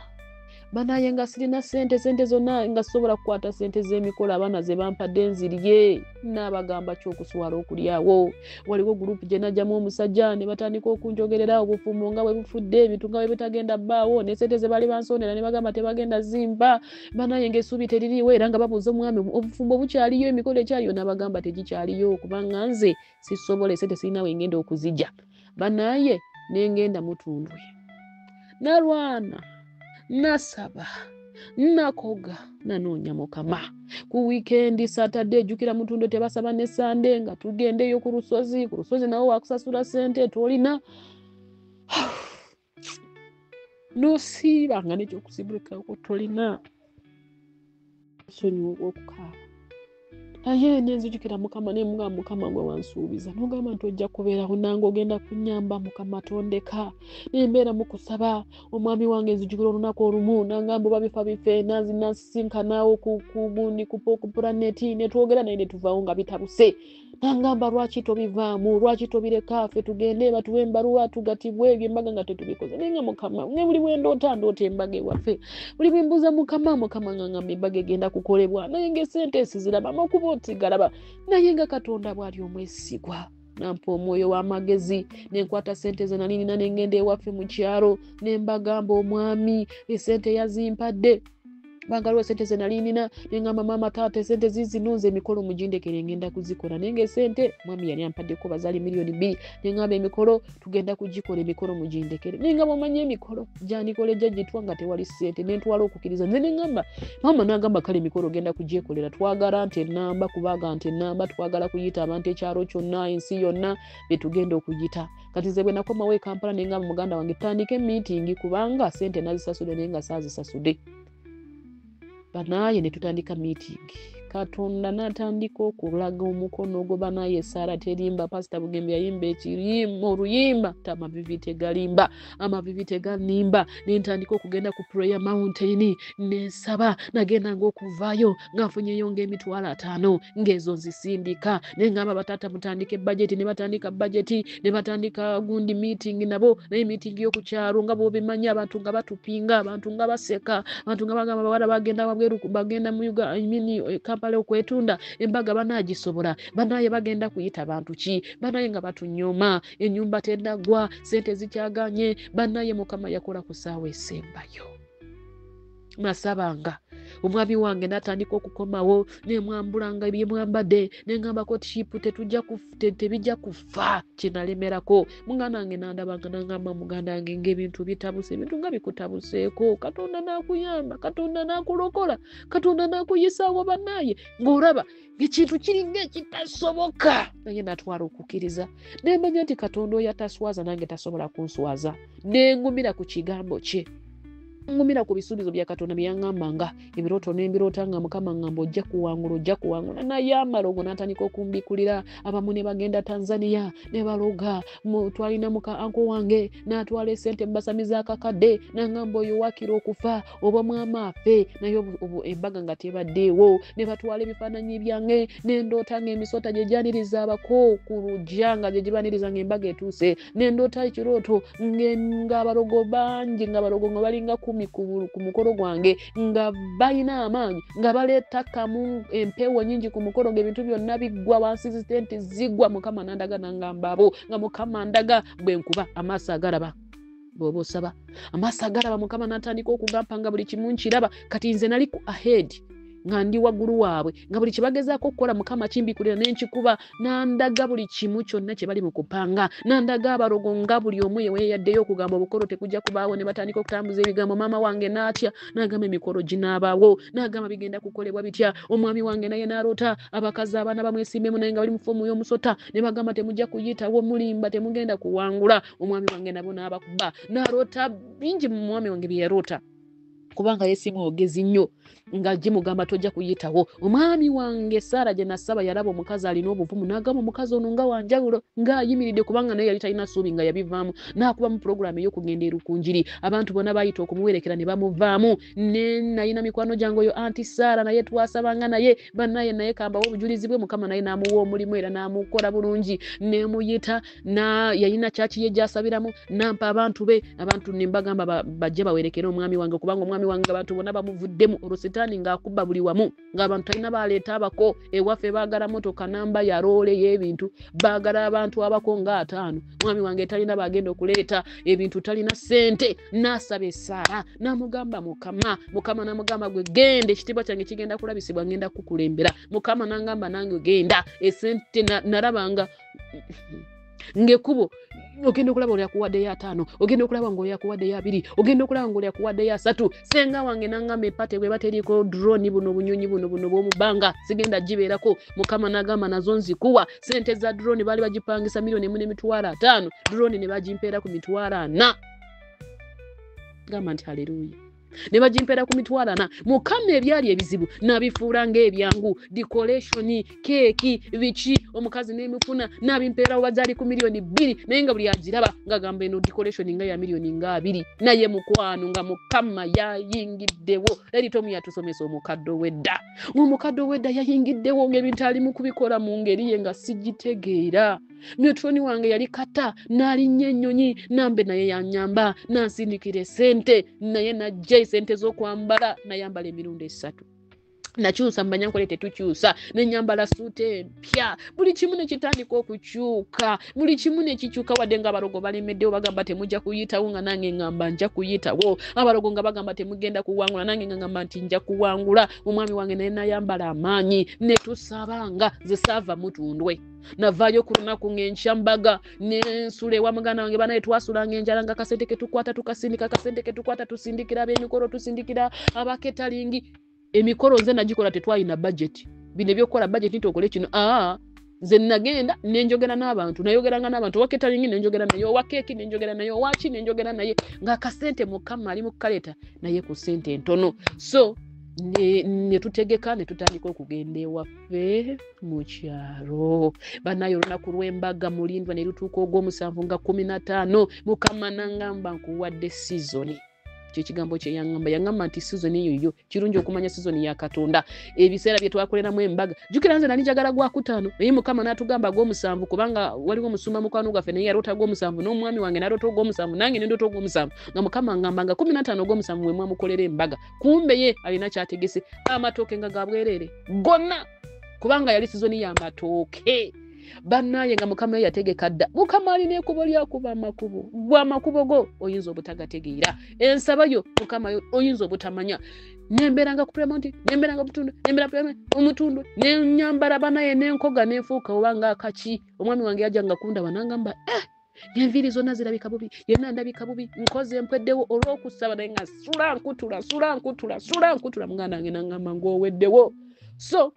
banaye nga sirina sente zonna nga sobola kukwata sente z'emikolo abaana ze bampadde nzirye n'abagamba ky'okuswala okulyawo waliwo gurupu gye najjamu omusajja ne batandika okunjogerera obufumbo nga bwe bufudde ebintu nga bwe bitagenda bbaawo ne sente ze bali bansonera ne bagamba tebagenda zimba banaye ng'essuubi teririiwo era nga babuuza omwami obufumbo bukyaliyo emikolo ekyaliyo n'abagamba tegikyaliyo kubanga nze sisobola sente sirina wengenda okuzijja banaye nengenda mutundwe nalwana nasaba nakoga nanoonya Mukama ku weekend Saturday jukira mutundo tebasaba ne Sunday nga tugendeyo ku lusozi nawo wakusasula sente tolina nosiibanga nekyokusibuleka ko tolina sonyiwa okukaaba naye nenzijukira Mukama nemugamba Mukama gwe wansuubiza nogamba nti ojja kubeerawo nange ogenda kunyamba Mukama tondeka nembeera mukusaba omwami wange nzijukira olunaku olumu nangamba oba bifa bife nasinkanaawo ku pulaneti netwogera naye netuvaawo nga bitabuse nangamba lwaki tobivaamu lwaki tobireka ffe tugende batuwe embaluwa tugatibwe ebyo embaga nga tetubikoze naye nga Mukama ne buli bwendoota embaga ewaffe buli bwembuuza Mukama ngangamba embaga egenda kukolebwa naye ng'esente esiziraba amakubo otigalaba naye nga Katonda bw'ali omwesigwa nampa omwoyo w'amagezi nenkwata sente ze nali nina nengenda ewaffe mu kyalo nembagamba omwami esente yazimpadde bangaliwo sente ze nali nina nengamba maama taata sente zizinunze emikolo mugindekere ngenda kuzikola naye ng'esente mwami yali ampaddeko bazaali miliyoni 2 nengamba emikolo tugenda kugikola emikolo mugindekere nengamba omanyi emikolo gyanikole gyagitwa nga tewali sente nentwala okukiriza nze nengamba maama nagamba kale emikolo genda kugyekolera twagala nti enamba kubaga nti enamba twagala kuyita abantu ekyalo kyonna ensi yonna betugenda okuyita kati nze bwe nakomawo e Kampala nengamba muganda wange tandike meeting kubanga sente nazisasudde naye nga saazisasudde banaye ne tutandika meeting Katonda natandika okulaga omukono ogwo banaye Sara terimba Pastor Bugembe yayimba oluyimba tamavivi tegalimba amavivi teganimba nentandika okugenda ku prayer mountain nensaba nagenda ng'okuvaayo ngafunyeyo ng'emitwalo 5 ng'ezo nzisindika nengamba batata mutandike budget ne batandika budget ne batandika gundi meeting nabo naye meeting y'okukyalo nga bobimanya abantu nga batupinga abantu nga baseka abantu nga bagamba bawala bagenda wabweru bagenda mu Kampala okwetunda embaga banagisobola banaye bagenda kuyita abantu ki banaye nga batunyoma enyumba tendagwa sente zikyaganye banaye Mukama yakola ku ssaawa esembayo nasabanga omwami wange natandika okukomawo nemwambulanga ebyemwambadde nengambako tishipu tebijja kufa kinalemerako muganda wange nandabanga nangamba muganda wange ng'ebintu bitabuse ebintu nga bikutabuseeko Katonda nakuyamba Katonda nakulokola Katonda nakuyisaawo banaye ng'olaba ekintu kiringa ekitasoboka naye natwala okukiriza nemanya nti Katonda oyo ataswaza nange tasobola kunswaza nengumira ku kigambo kye ngumira ku bisuubizo bya Katonda bye yaŋŋambanga ebirooto n'embirotanga Mukama ngamba ojja kuwangula naye amalogo n'atandika okumbikulira abamu ne bagenda Tanzania ne baloga twalina muka anko wange n'atwala essente mbasamiza akakadde n'angamba oyo wakira okufa oba mwama afe naye ebbaga nga tebaddeewo ne batwala ebifaananyi byange n'endoota ng'emisota gye gyaniriza abako ku lujja nga gye gibaniriza ng'embaga etuuse n'endoota ekirooto ng'abalogo bangi ng'abalogo nga balinga ku mukolo gwange nga balina amaanyi nga baleeta kamu empewo nyingi ku mukolo ng'ebintu byonna biggwa wansi zitenti ziggwa Mukama nandaga nangamba abo nga Mukama ndaga bwe nkuba amaaso agalaba bw'oba osaba amaaso agalaba Mukama n'atandika okugamba nga buli kimu nkiraba kati nze nali ku ahead nga ndi waggulu waabwe nga buli kibagezaako okukola Mukama kimbikulira n'enkikuba nandaga buli kimu kyonna kye bali mu kupanga nandaga abalogo nga buli omu yeyaddeyo okugamba obukolo tekujja kubaawo ne batandika okutambuza ebigambo maama wange n'atya n'agamba emikolo ginaabaawo n'agamba bigenda kukolebwa bitya omwami wange naye n'aloota abakazi abaana bamwesimbemu naye nga bali mu foomu y'omusota ne bagamba temujja kuyitawo mulimba temugenda kuwangula omwami wange nabo n'abakuba n'aloota bingi mu mwami wange bye yaloota kubanga yesimu ogezi nnyo nga gimugamba tojja kuyitawo omwami wange Sara gye nasaba yalaba omukazi alina obuvumu n'agamba omukazi ono nga wanjawulo ng'ayimiridde kubanga naye yali talina ssuubi nga yabivaamu n'akuba mu pulogulaamu ey'okugenda erukunjiri abantu bonna bayita okumuwerekera ne bamuvaamu ne nayina mikwano gyange oyo anti Sara naye twasabanga naye bannaye naye kambawo obujulizi bwe Mukama naye n'amuwa omulimu era n'amukola bulungi nemuyita yayina kyaki ye gyasabiramu nampa abantu be abantu ne mbagamba bajje bawerekere omwami wange kubanga omwami wange abantu bonna bamuvuddemu olwo sitaani ng'akubba buli wamu ng'abantu talina baleeta abako ewaffe baagala motoka namba ya roole y'ebintu baagala abantu abako nga 5 mwami wange talina bagenda okuleeta ebintu talina ssente n'asaba Sara n'amugamba Mukama n'amugamba gwe genda ekitiibwa kyange kigenda kulabisibwa ngenda kukulembera Mukama n'angamba nange genda essente narabanga ngekubo ogenda okulaba oli akuwadde ya 5 ogenda okulaba ng'oli akuwadde ya 2 ogenda okulaba ng'oli akuwadde ya 3 senga wange n'angamba epate bwe bateriiko drone buno bunyonyi buno bw'omu bbanga sigenda gibeerako Mukama n'agamba nazo nzikuwa sente za drone baali bagipangisa $1,500,000 drone ne bagimpeera ku $400,000 gamba nti haleluya ne bagimpeera ku $400,000 Mukama ebyali ebizibu nabifuula ng'ebyangu decoration keeki biki omukazi n'emufuna nabimpeera wazaali ku $2,000,000 naye nga buli agiraba ng'agamba eno decoration nga ya $2,000,000 naye mukwano nga Mukama yayingiddewo eri tomu yatusomesa omukaddo wedda yayingiddewo ng'ebintu ali mu kubikola mu ngeri ye nga sigitegeera Mutroni wange yali kata n'alinnya ennyonyi nambe naye yanyamba nansindikira sente naye najja sente z'okwambala nayambala emirundi 3 nakyusa mbanyankole tetukyusa nenyambala suute empya buli kimu ne kitandika okukyuka buli kimu ne kikyuka wadde nga abalogo balemeddewo bagamba temujja kuyitawo nga nange ngamba nja kuyitawo abalogo nga bagamba temugenda kuwangula nange ngamba nti nja kuwangula omwami wange naye nayambala amaanyi ne tusabanga ze saava mutundwe navaayo ku lunaku ng'enkyambaga n'ensula ewa muganda wange banaye twasulanga enjala nga kasente ke tukwata tukasindika kasente ke tukwata tusindikira ab'emikolo tusindikira abaketalingi emikolo nze nagikola tetwalina budget bino ebyokukola budget nitokole kino nze nagenda nenjogera n'abantu nayogeranga n'abantu waketalingi nenjogera naye owakeeki nenjogera naye owaki nenjogera naye ng'akasente Mukama ali mu kukaleta naye ku sente entono so ne tutegeka ne tutandika okugenda ewaffe mu kyalo banayo olunaku lw'embaga mulindwa ne lutuuka ogw'omusanvu nga 15 Mukama n'angamba nkuwadde season ekigambo kye yangamba nti season eyo kirungi okumanya season ya Katonda ebiseera bye twakoleramu embaga jukira nze nali njagala gwa 5 naye Mukama n'atugamba gw'omusanvu kubanga waliwo omusumba mukwano gwaffe naye yaloota gw'omusanvu n'omwami wange n'aloota gw'omusanvu nange ne ndoota gw'omusanvu nga Mukama ngamba nga 15 gw'omusanvu mwe mwamukolera embaga kumbe ye alina kyategese amatooke nga gabwerere gonna kubanga yali season ya matooke bannaye nga Mukama yategeka dda Mukama alina ekubo lyakuba amakubo gw'amakubo go oyinza obutagategeera ensabayo Mukama oyinza obutamanya nemberanga ku Pyrmont nemberanga butundu nembera Pyrmont omutundu nenyambala banaye nenkoga nenfuuka obanga akaki omwami wange yajanga kunda banangamba enviri zonna zirabika bubi yenna ndabika bubi nkoze empweddewo olw'okusaba naye nga sula nkutula muganda wange nangamba ng'oweddewo so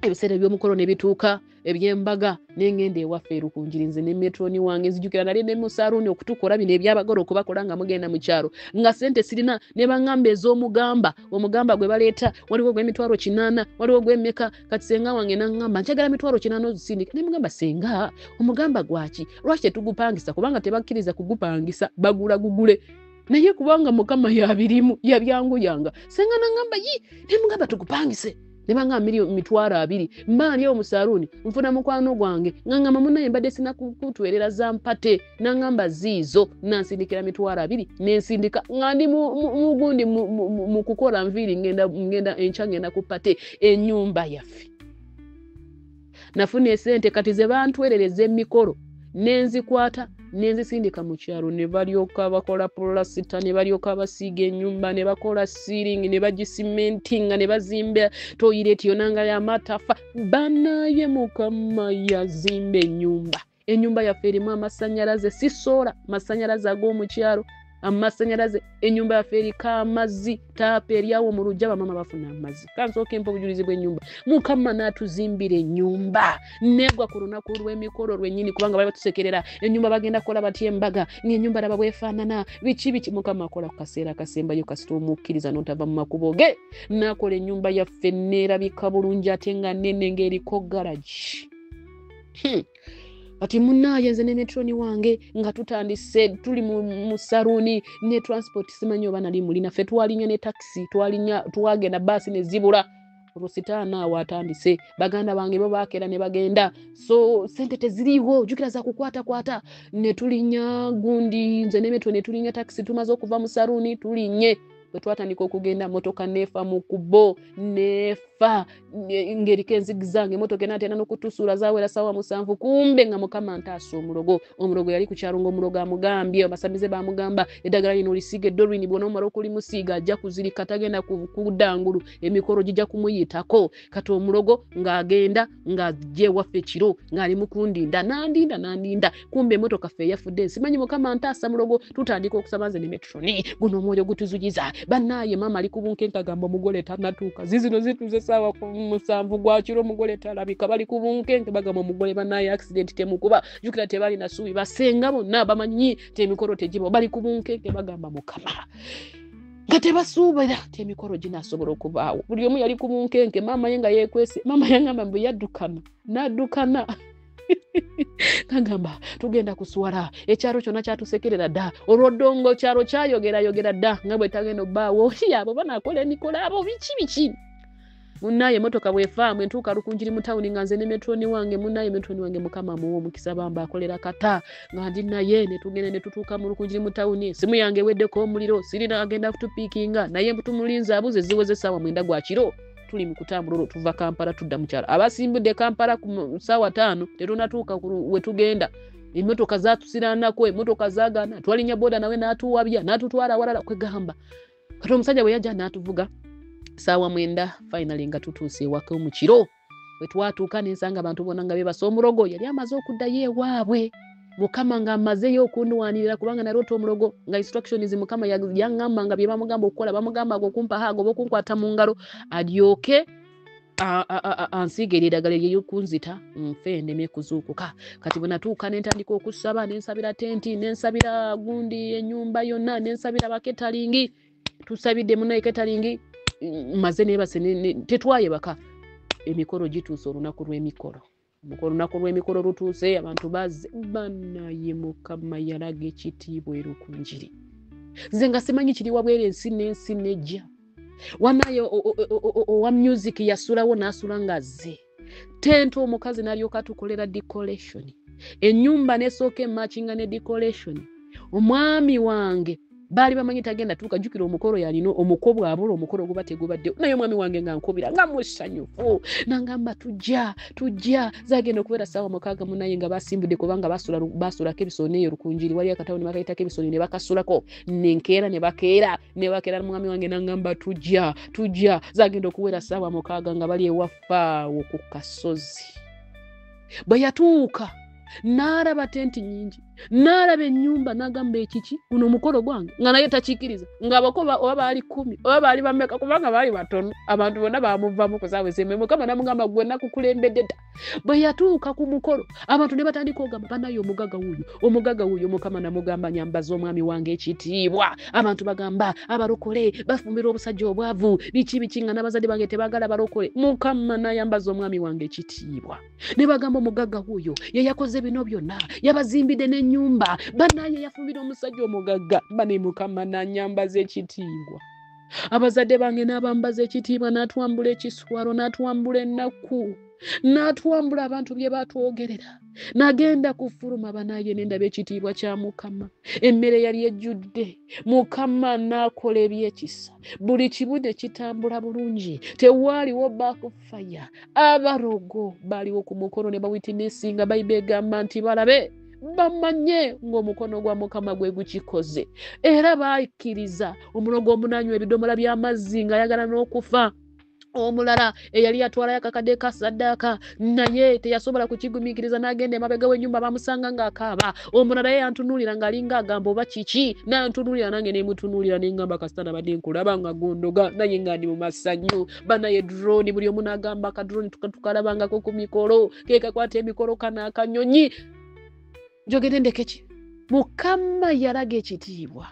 ebiseera by'omukolo ne bituuka ebyembaga n'engende ewaffe erukunjiri nze ne metroni wange nzijukira nali ne mu saluuni okutukola bino ebyabagala okubakola nga mugenda mu kyalo nga sente sirina ne baŋŋamba ez'omugamba omugamba gwe baleeta waliwo gw'emitwalo 8 waliwo gw'emmeka kati senga wange n'aŋŋamba njagala mitwalo 8 ozisindika ne mugamba senga omugamba gwaki lwaki tetugupangisa kubanga tebakkiriza kugupangisa bagula gugule naye kubanga mukama yabirimu yabyanguyanga senga n'aŋŋamba ne mugamba tugupangise nebanga mitwalo 2 mbali yo musaluni mfuna mukwano gwange ngangama munaye mbadde sina kutwerera za mpate nangamba zizo nansindikira mitwalo 2 nensindika ngandi mugundi mukukola nviri ngenda encha ngenda kupate enyumba yaffe nafune sente kati ze bantwerereze emikolo nenzikwata nenzisindika mu kyalo ne balyoka bakola plasita ne balyoka basiiga ennyumba ne bakola ceiling ne bagisimentinga ne bazimba toilet yonanga ya matafa banaye mukama yazimba ennyumba yaffe erimu amasanyalaze si sola masanyalaze ag'omu kyalo amasanyalaze ennyumba yaffe eriko amazzi taapu eryawo mu lujja bamama bafuna amazzi kansooka empa obujulizi bw'ennyumba mukama n'atuzimbira ennyumba negwa ku lunaku lw'emikolo lwennyini kubanga bali batusekerera ennyumba bagenda kukola batya embaga ng'ennyumba laba bwefaanana biki mukama akola ku kaseera akasembayo kasita omukkiriza n'otava mu makubo ge n'akola ennyumba yaffe neerabika bulungi ate nga nnene ng'eriko garagi Ati munaye nze ne metroni wange nga tutandise tuli mu saluuni ne transport simanyi oba nali mulina ffe twalinya ne taxi twagenda basi ne zibula olwositaana awo atandise baganda bange bo baakera ne bagenda so sente teziriiwo jukira za kukwata ne tulinya gundi nze ne metro ne tulinya taxi tumaze okuva mu saluuni tulinye bwe twatandika okugenda motoka nefa mu kubo nefa ngeriko enzigi zange motoka enaatera n'okutusuula zaawera ssaawa 7 kumbe nga mukama ntaasa omulogo yali ku kyalo ng'omulogo amugambye abasamize baamugamba eddagala lino olisiiga eddolwini bw'ona omala okulimusiiga ajja kuzirika tagenda kuddangulu emikolo gijja kumuyitako kati omulogo ng'agenda ng'ajja ewaffe ekiro ng'ali mu kundinda nandinda kumbe emotoka ffe eyafudde simanyi mukama ntaasa mulogo tutandika okusaba nze ne metroni guno omwoyo gutuzugiza banaye mama ali kubunkenke agamba omugole tanatuuka zizino zituze saawa 7 gwa kiro omugole talabika bali kubunkenke bagamba omugole banaye accident temukuba jukira tebali na suubi basenga bonna bamanyi temikolo tegiba bali kubunkenke bagamba mukama nga tebasuubira temikolo ginaasobola okubaawo buli omu yali kubunkenke mama ye nga yeekwese mama yangamba mbu yaddukana kagamba tugenda kuswala ekyalo kyonna kyatusekerera dda olw'oddongo kyalo kyayogera dda nga bwe tagenda obbaawo abo banaakola emikolo abo biki munaye emotoka bwefaamu entuuka lukunjiri mu tawuni nga nze ne metroni wange munaye metroni wange mukama muwa omukisa bamba akolera kata nga ndi naye ne tugenda ne tutuuka mu lukunjiri mu tawuni simu yange eweddeko omuliro sirina agenda kutupiikinga naye tumulinza abuze ziweze ssaawa 9 gwa kiro tuli mu kutambula tuva Kampala tudda mu kyalo abasimbudde Kampala ku ssaawa 5 tetunatuuka we tugenda emmotoka zaatusiraanako emmotoka zaagana twalinya boda nawe n'atuwabya n'atutwala awalala kwegamba kati omusajja bwe yajja n'atuvuga ssaawa 9 finally nga tutuuse ewaka mu kiro bwe twatuuka n'ensanga abantu bonna nga beebasa omulogo yali amaze okuddayo ewaabwe mukama nga amazeyo okunduwanirira kubanga naloota omulogo nga instructions mukama yaŋŋamba nga bye bamugamba okukola bamugamba okumpa haago oba okunkwata mu ngalo alyoke ansiiga eddagala eryokunzita nfe ndeme kuzuukuka kati bwe natuuka ne ntandika okusaba nensabira tenti nensabira gundi ennyumba yonna nensabira baketalingi tusabidde munaye ketalingi maze neebase tetwaye baka emikolo gituuse olunaku lw'emikolo olunaku lw'emikolo lutuuse abantu bazze banaye mukama yalaga ekitiibwa erukunjiri nze nga simanyi kiri wabwera ensi nejja wanaye owa music yasulawo n'asula nga azze tento omukazi n'alyoka tukolera decoration ennyumba nesooka ematchinga ne decoration omwami wange baali bamanyi tagenda tuuka jukira omukolo yalino omukobwa abula omukolo guba tegubadde naye omwami wange nga nkubira nga musanyufu nangamba tujja zagenda okubeera ssaawa 6 munaye nga basimbudde kubanga basulako ebisolo neyo lukunjiri wali akatawuni bakayitako ebisolo ne bakasulako nenkeera ne bakeera mwami wange nangamba tujja zagenda okubeera ssaawa 6 nga bali ewafaawo ku kasozi bwe yatuuka n'alaba tenti nnyingi n'alaba ennyumba n'agamba ekiki guno omukolo gwange nga naye takiikiriza ng'abako oba baali 10 oba baali bameka kubanga baali batono abantu bonna baamuvamu ku saawa ez'emwe Mukama n'amugamba gwe nakukulembedde dda bwe yatuuka ku mukolo abantu ne batandika ogamba banaye omugagga wuuyo Mukama n'amugamba nyambaza omwami wange ekitiibwa abantu bagamba abalokole bafumbira obusajja obwavu biki nga n'abazadde bange tebaagala balokole Mukama n'ayambaza omwami wange ekitiibwa ne bagamba omugagga wuuyo ye yakoze bino byonna yabazimbidde n'ennyumba banaye yafumbira omusajja omugagga bane Mukama n'anyambaza ekitiibwa abazadde bange n'abambaza ekitiibwa n'atwambula ekiswalo n'atwambula ennaku n'atwambula abantu bye batwogerera n'agenda kufuluma banaye n'endaba ekitiibwa kya Mukama emmere yali ejjudde Mukama n'akola ebyekisa buli kibude kitambula bulungi tewaaliwo backfire abarogo baaliwo ku mukolo ne bawitinesinga bayibegamba nti balabe bamanye ng'omukono gwa Mukama gwe gukikoze era bakkiriza omulogo omunanywa ebidomola by'amazzi ng'ayagala n'okufa omulala eyali atwalayo akakadde ka saddaaka naye teyasobola kukigumiikiriza n'agenda emabega w'ennyumba bamusanga ng'akaaba omulala ye yantunuulira ng'alinga agamba oba kiki nantunuulira nange nemutunuulira nengamba kasita nabadde nkulaba nga gondoga naye nga ndi mu masanyu banaye drone buli omu n'agamba akadrone tukalabangako ku mikolo kekakwata emikolo kana akanyonyi njogere ndekeki Mukama yalaga ekitiibwa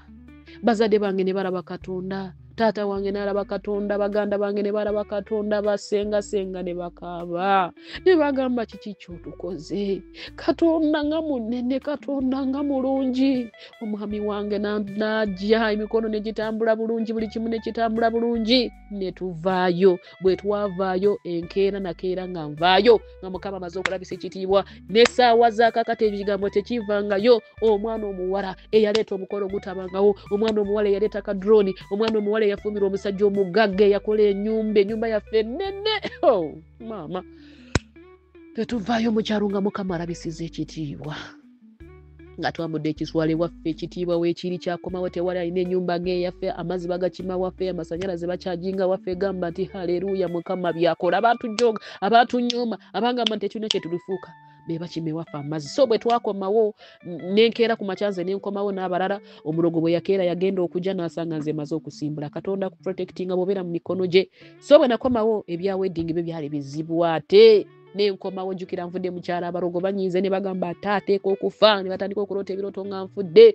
bazadde bange ne balaba Katonda taata wange n'alaba Katonda baganda bange ne balaba Katonda basenga ne bakaaba ne bagamba kiki kyotukoze Katonda nga munene Katonda nga mulungi omwami wange n'ajja emikono ne gitambula bulungi buli kimu ne kitambula bulungi ne tuvaayo bwe twavaayo enkeera nakeera nga nvaayo nga Mukama amaze okulabisa ekitiibwa n'essaawa zaakakati ebigambo tekivangayo omwana omuwala eyaleeta omukolo gutabangawo omwana omuwala eyaleeta kadroni omwana omuwala yafumbira omusajja omugagga yakola ennyumba yaffe nnene maama tetuvaayo mu kyalo nga Mukama alabisiza ekitiibwa nga twambudde ekiswale waffe ekitiibwa weekiri kyakomawo tewali alina ennyumba ng'eyaffe amazzi bagakima waffe amasanyalaze bakyajinga waffe gamba nti haleluya Mukama byakola abaatujooga abaatunyooma abagamba nti ekirina kye tulifuuka be bakime waffe amazzi so bwe twakomawo nenkeera ku makyanze nenkomawo n'abalala omulogo bwe yakeera yagenda okujja n'asanga nze maze okusimbula Katonda ku protectinga bobeera mu mikono gye so bwe nakomawo ebya wedding bye byali bizibu ate nenkomawo njukira nfudde mukyala abarogo banyiize ne bagamba ataateeka okufa ne batandika okuloota ebirooto nga nfudde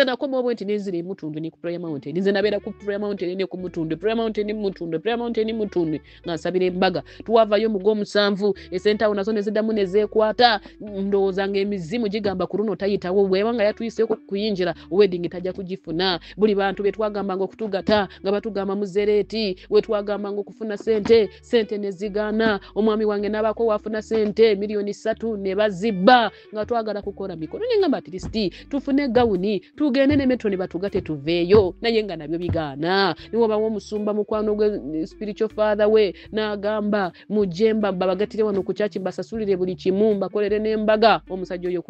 nakomawo bwe nti nenzira emutundu ne ku Prayer Mountain nze nabeera ku Prayer Mountain ne ku Mutundu Prayer Mountain Mutundu nga nsabira embaga tuwavayo mu gw'omusanvu esentawo nazo ne ziddamu ne zeekwata ndowooza ng'emizimu gigamba ku luno tayitawo bweba nga yatuyiseeko kuyingira wedding tajja kugifuna buli bantu be twagambanga okutugata nga batugamba muzereeti we twagambanga okufuna sente ne zigaana omwami wange n'abako wafuna sente miliyoni 3 ne bazibba nga twagala kukola mikolo nengamba at least tufune gawuni tugende ne metro ne batugate tuveeyo naye nga nabyo bigaana niwobawo omusumba mukwano gwe spiritual father we n'agamba mujemba babagatire wano ku church basasulire buli kimu bakolere n'embaga omusajja oyo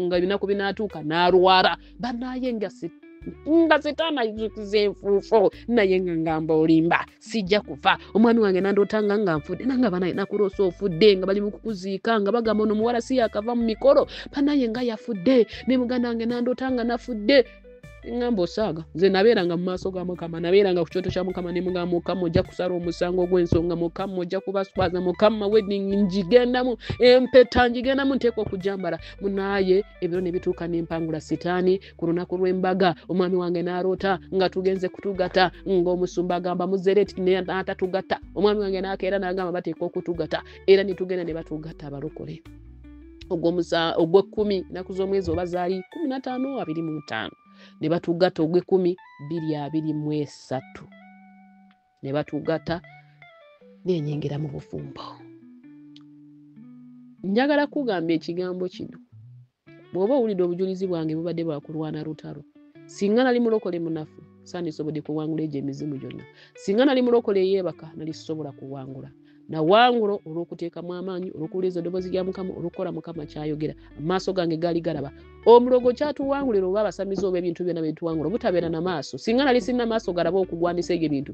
nga binaku binaatuuka n'alwara banaye nga sitaana zeefuufo naye nga ngamba olimba sijja kufa omwami wange nandootanga nga nfudde nanga banaye nakuloosa ofudde nga bali mu kukuziika nga bagamba ono muwala si yakava mu mikolo banaye nga yafudde ne muganda wange nandootanga nafudde ngamba osaaga nze nabeeranga mu maaso ga Mukama nabeeranga ku kyoto kya Mukama ne mugamba Mukama ojja kusala omusango gw'ensonga Mukama ojja kubaswaza Mukama wedding njigendamu empeta njigendamu nteekwa okujambala munaye ebiro ne bituuka n'empangula sitaani ku lunaku lw'embaga omwami wange n'aloota nga tugenze kutugata ng'omusumba agamba muzereeti n'atatugata omwami wange n'akeera n'agamba bateekwa okutugata era ne tugenda ne batugata abalokole ogw'ekkumi ennaku z'omwezi oba zaali 15 25 ne batugata ogw'ekkumi 2023 ne batugata nenyingira mu bufumbo njagala kugamba ekigambo kino bw'oba owulidde obujulizi bwange bubadde bwakulwana lutalo singa nali mulokole munafu sandisobodde kuwangula egyo emizimu gyonna singa nali mulokole yeebaka nali sobola kuwangula na wangulo olw'okuteekamu amaanyi olw'okuwuliriza eddoboozi lya Mukama olw'okukola Mukama kyayogera amaaso gange gaali galaba omulogo kyatuwangulira oba abasamizi oba ebintu byonna byetuwangula obutabeera na maaso singa nali sirina maaso galaba okugwanisa ebyo ebintu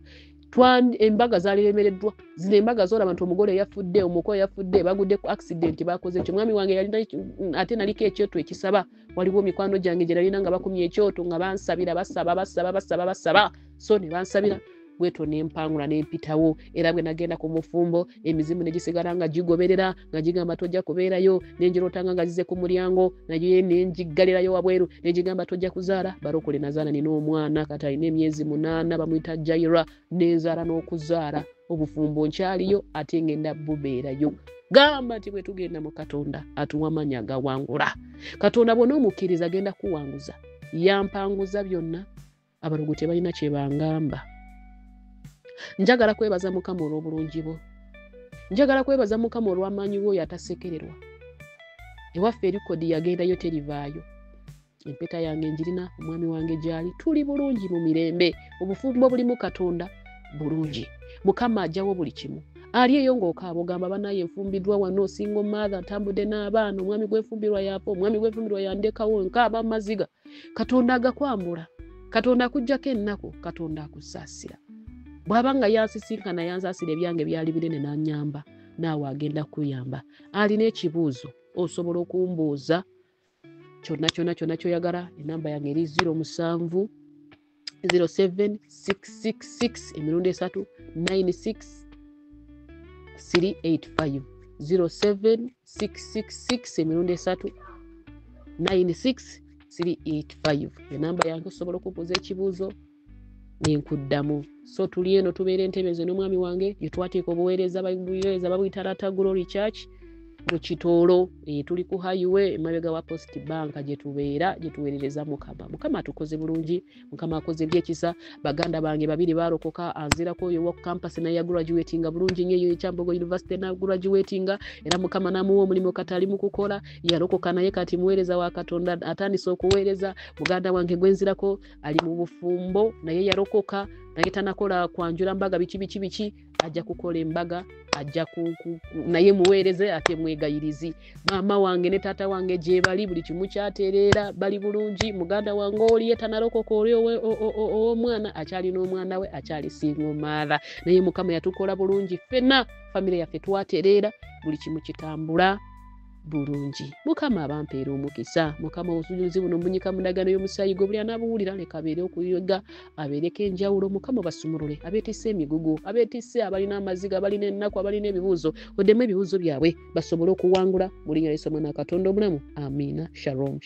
embaga zaaliremereddwa zino embaga zolaba nti omugole yafudde omuko yafudde bagudde ku accident bakoze ekyo mwami wange yalina ate naliko ekyoto ekisaba waliwo mikwano gyange gye nalina nga bakumye ekyoto nga bansabira basaba so ne bansabira bweto nempangula nempitawo era bwe nagenda ku mufumbo emizimu ne gisigala nga gigoberera nga gigamba tojja kubeerayo nenjirotanga nga zize ku mulyango nayo nenjiggalirayo wabweru negigamba tojja kuzaala barokole nazaala nina omwana kati alina emyezi 8 bamuyita Jaira nezaala n'okuzaala obufumbo nkyaliyo ate ngenda bubeerayo gamba nti bwe tugenda mu Katonda atuwa amanya gawangula Katonda bw'ona omukkiriza agenda kuwanguza yampanguza byonna abalogo tebalina kye bangamba. Njagala kwebaza Mukama olw'obulungi bwo. Njagala kwebaza Mukama olw'amaanyi go yatasekererwa. Ewaffe erikodi yagendayo terivaayo. Empeta yange njirina omwami wange gyali tuli bulungi mu mirembe. Obufumbo buli mu Katonda bulungi. Mukama ajjawo buli kimu. Ali eyo ng'okaaba ogamba banaye nfumbiddwa wano single mother ntambudde n'abaana omwami gwefumbirwa yapo omwami gwefumbirwa yandekawo nkaaba maziga. Katonda agakwambula. Katonda akuggyako ennaku. Katonda akusaasira. Bwabanga yansisinkana yansaasira ebyange byali binene n'anyamba naawe agenda kuyamba. Alina ekibuuzo osobola okumbuuza kyonna kyoyagala. Enamba yange eri 07 07666 emirundi 3 96385 07666 emirundi 3 96385 enamba yange osobola okubuuza ekibuuzo nenkuddamu. So tuli eno tubeera entebeze n'omwami wange yetwateeka obuweereza babuyita Rata Glory Church mu Kitoolo tuli ku highway emabega wa Post Bank gye tuweerereza Mukama. Mukama atukoze bulungi. Mukama akoze ebyekisa. Baganda bange babiri barokoka anzirako oyo wa campus naye graduatinga bulungi nnyo Kyambogo University na graduatinga era Mukama namuwa omulimu katali mu kukola yalokoka naye kati muweereza wa Katonda atandise okuweereza. Muganda wange gwenzirako ali mu bufumbo naye yalokoka naye tanakola kwanjula mbaga biki ajja kukola embaga ajja naye muweereze ate mwegayirizi. Mama wange ne tata wange gye bali buli kimu kyatereera bali bulungi. Muganda wange oli yetanalokoka oli omwana akyali n'omwana we akyali single mother naye Mukama yatukola bulungi ffenna family yaffe twatereera buli kimu kitambula bulungi. Mukama abampeera omukisa. Mukama obusuuzi buno mbunyika mu ndagaano y'omusaayi gwe buli anabuwulira leka abeere okuyoga abeereko enjawulo. Mukama basumulule abeetisse emigugu abeetisse abalina amaziga abalina ennaku abalina ebibuuzo oddemu ebibuuzo byabwe basobole okuwangula mu linnya lya Yesu Omwana wa Katonda omulamu. Amiina. Shalom.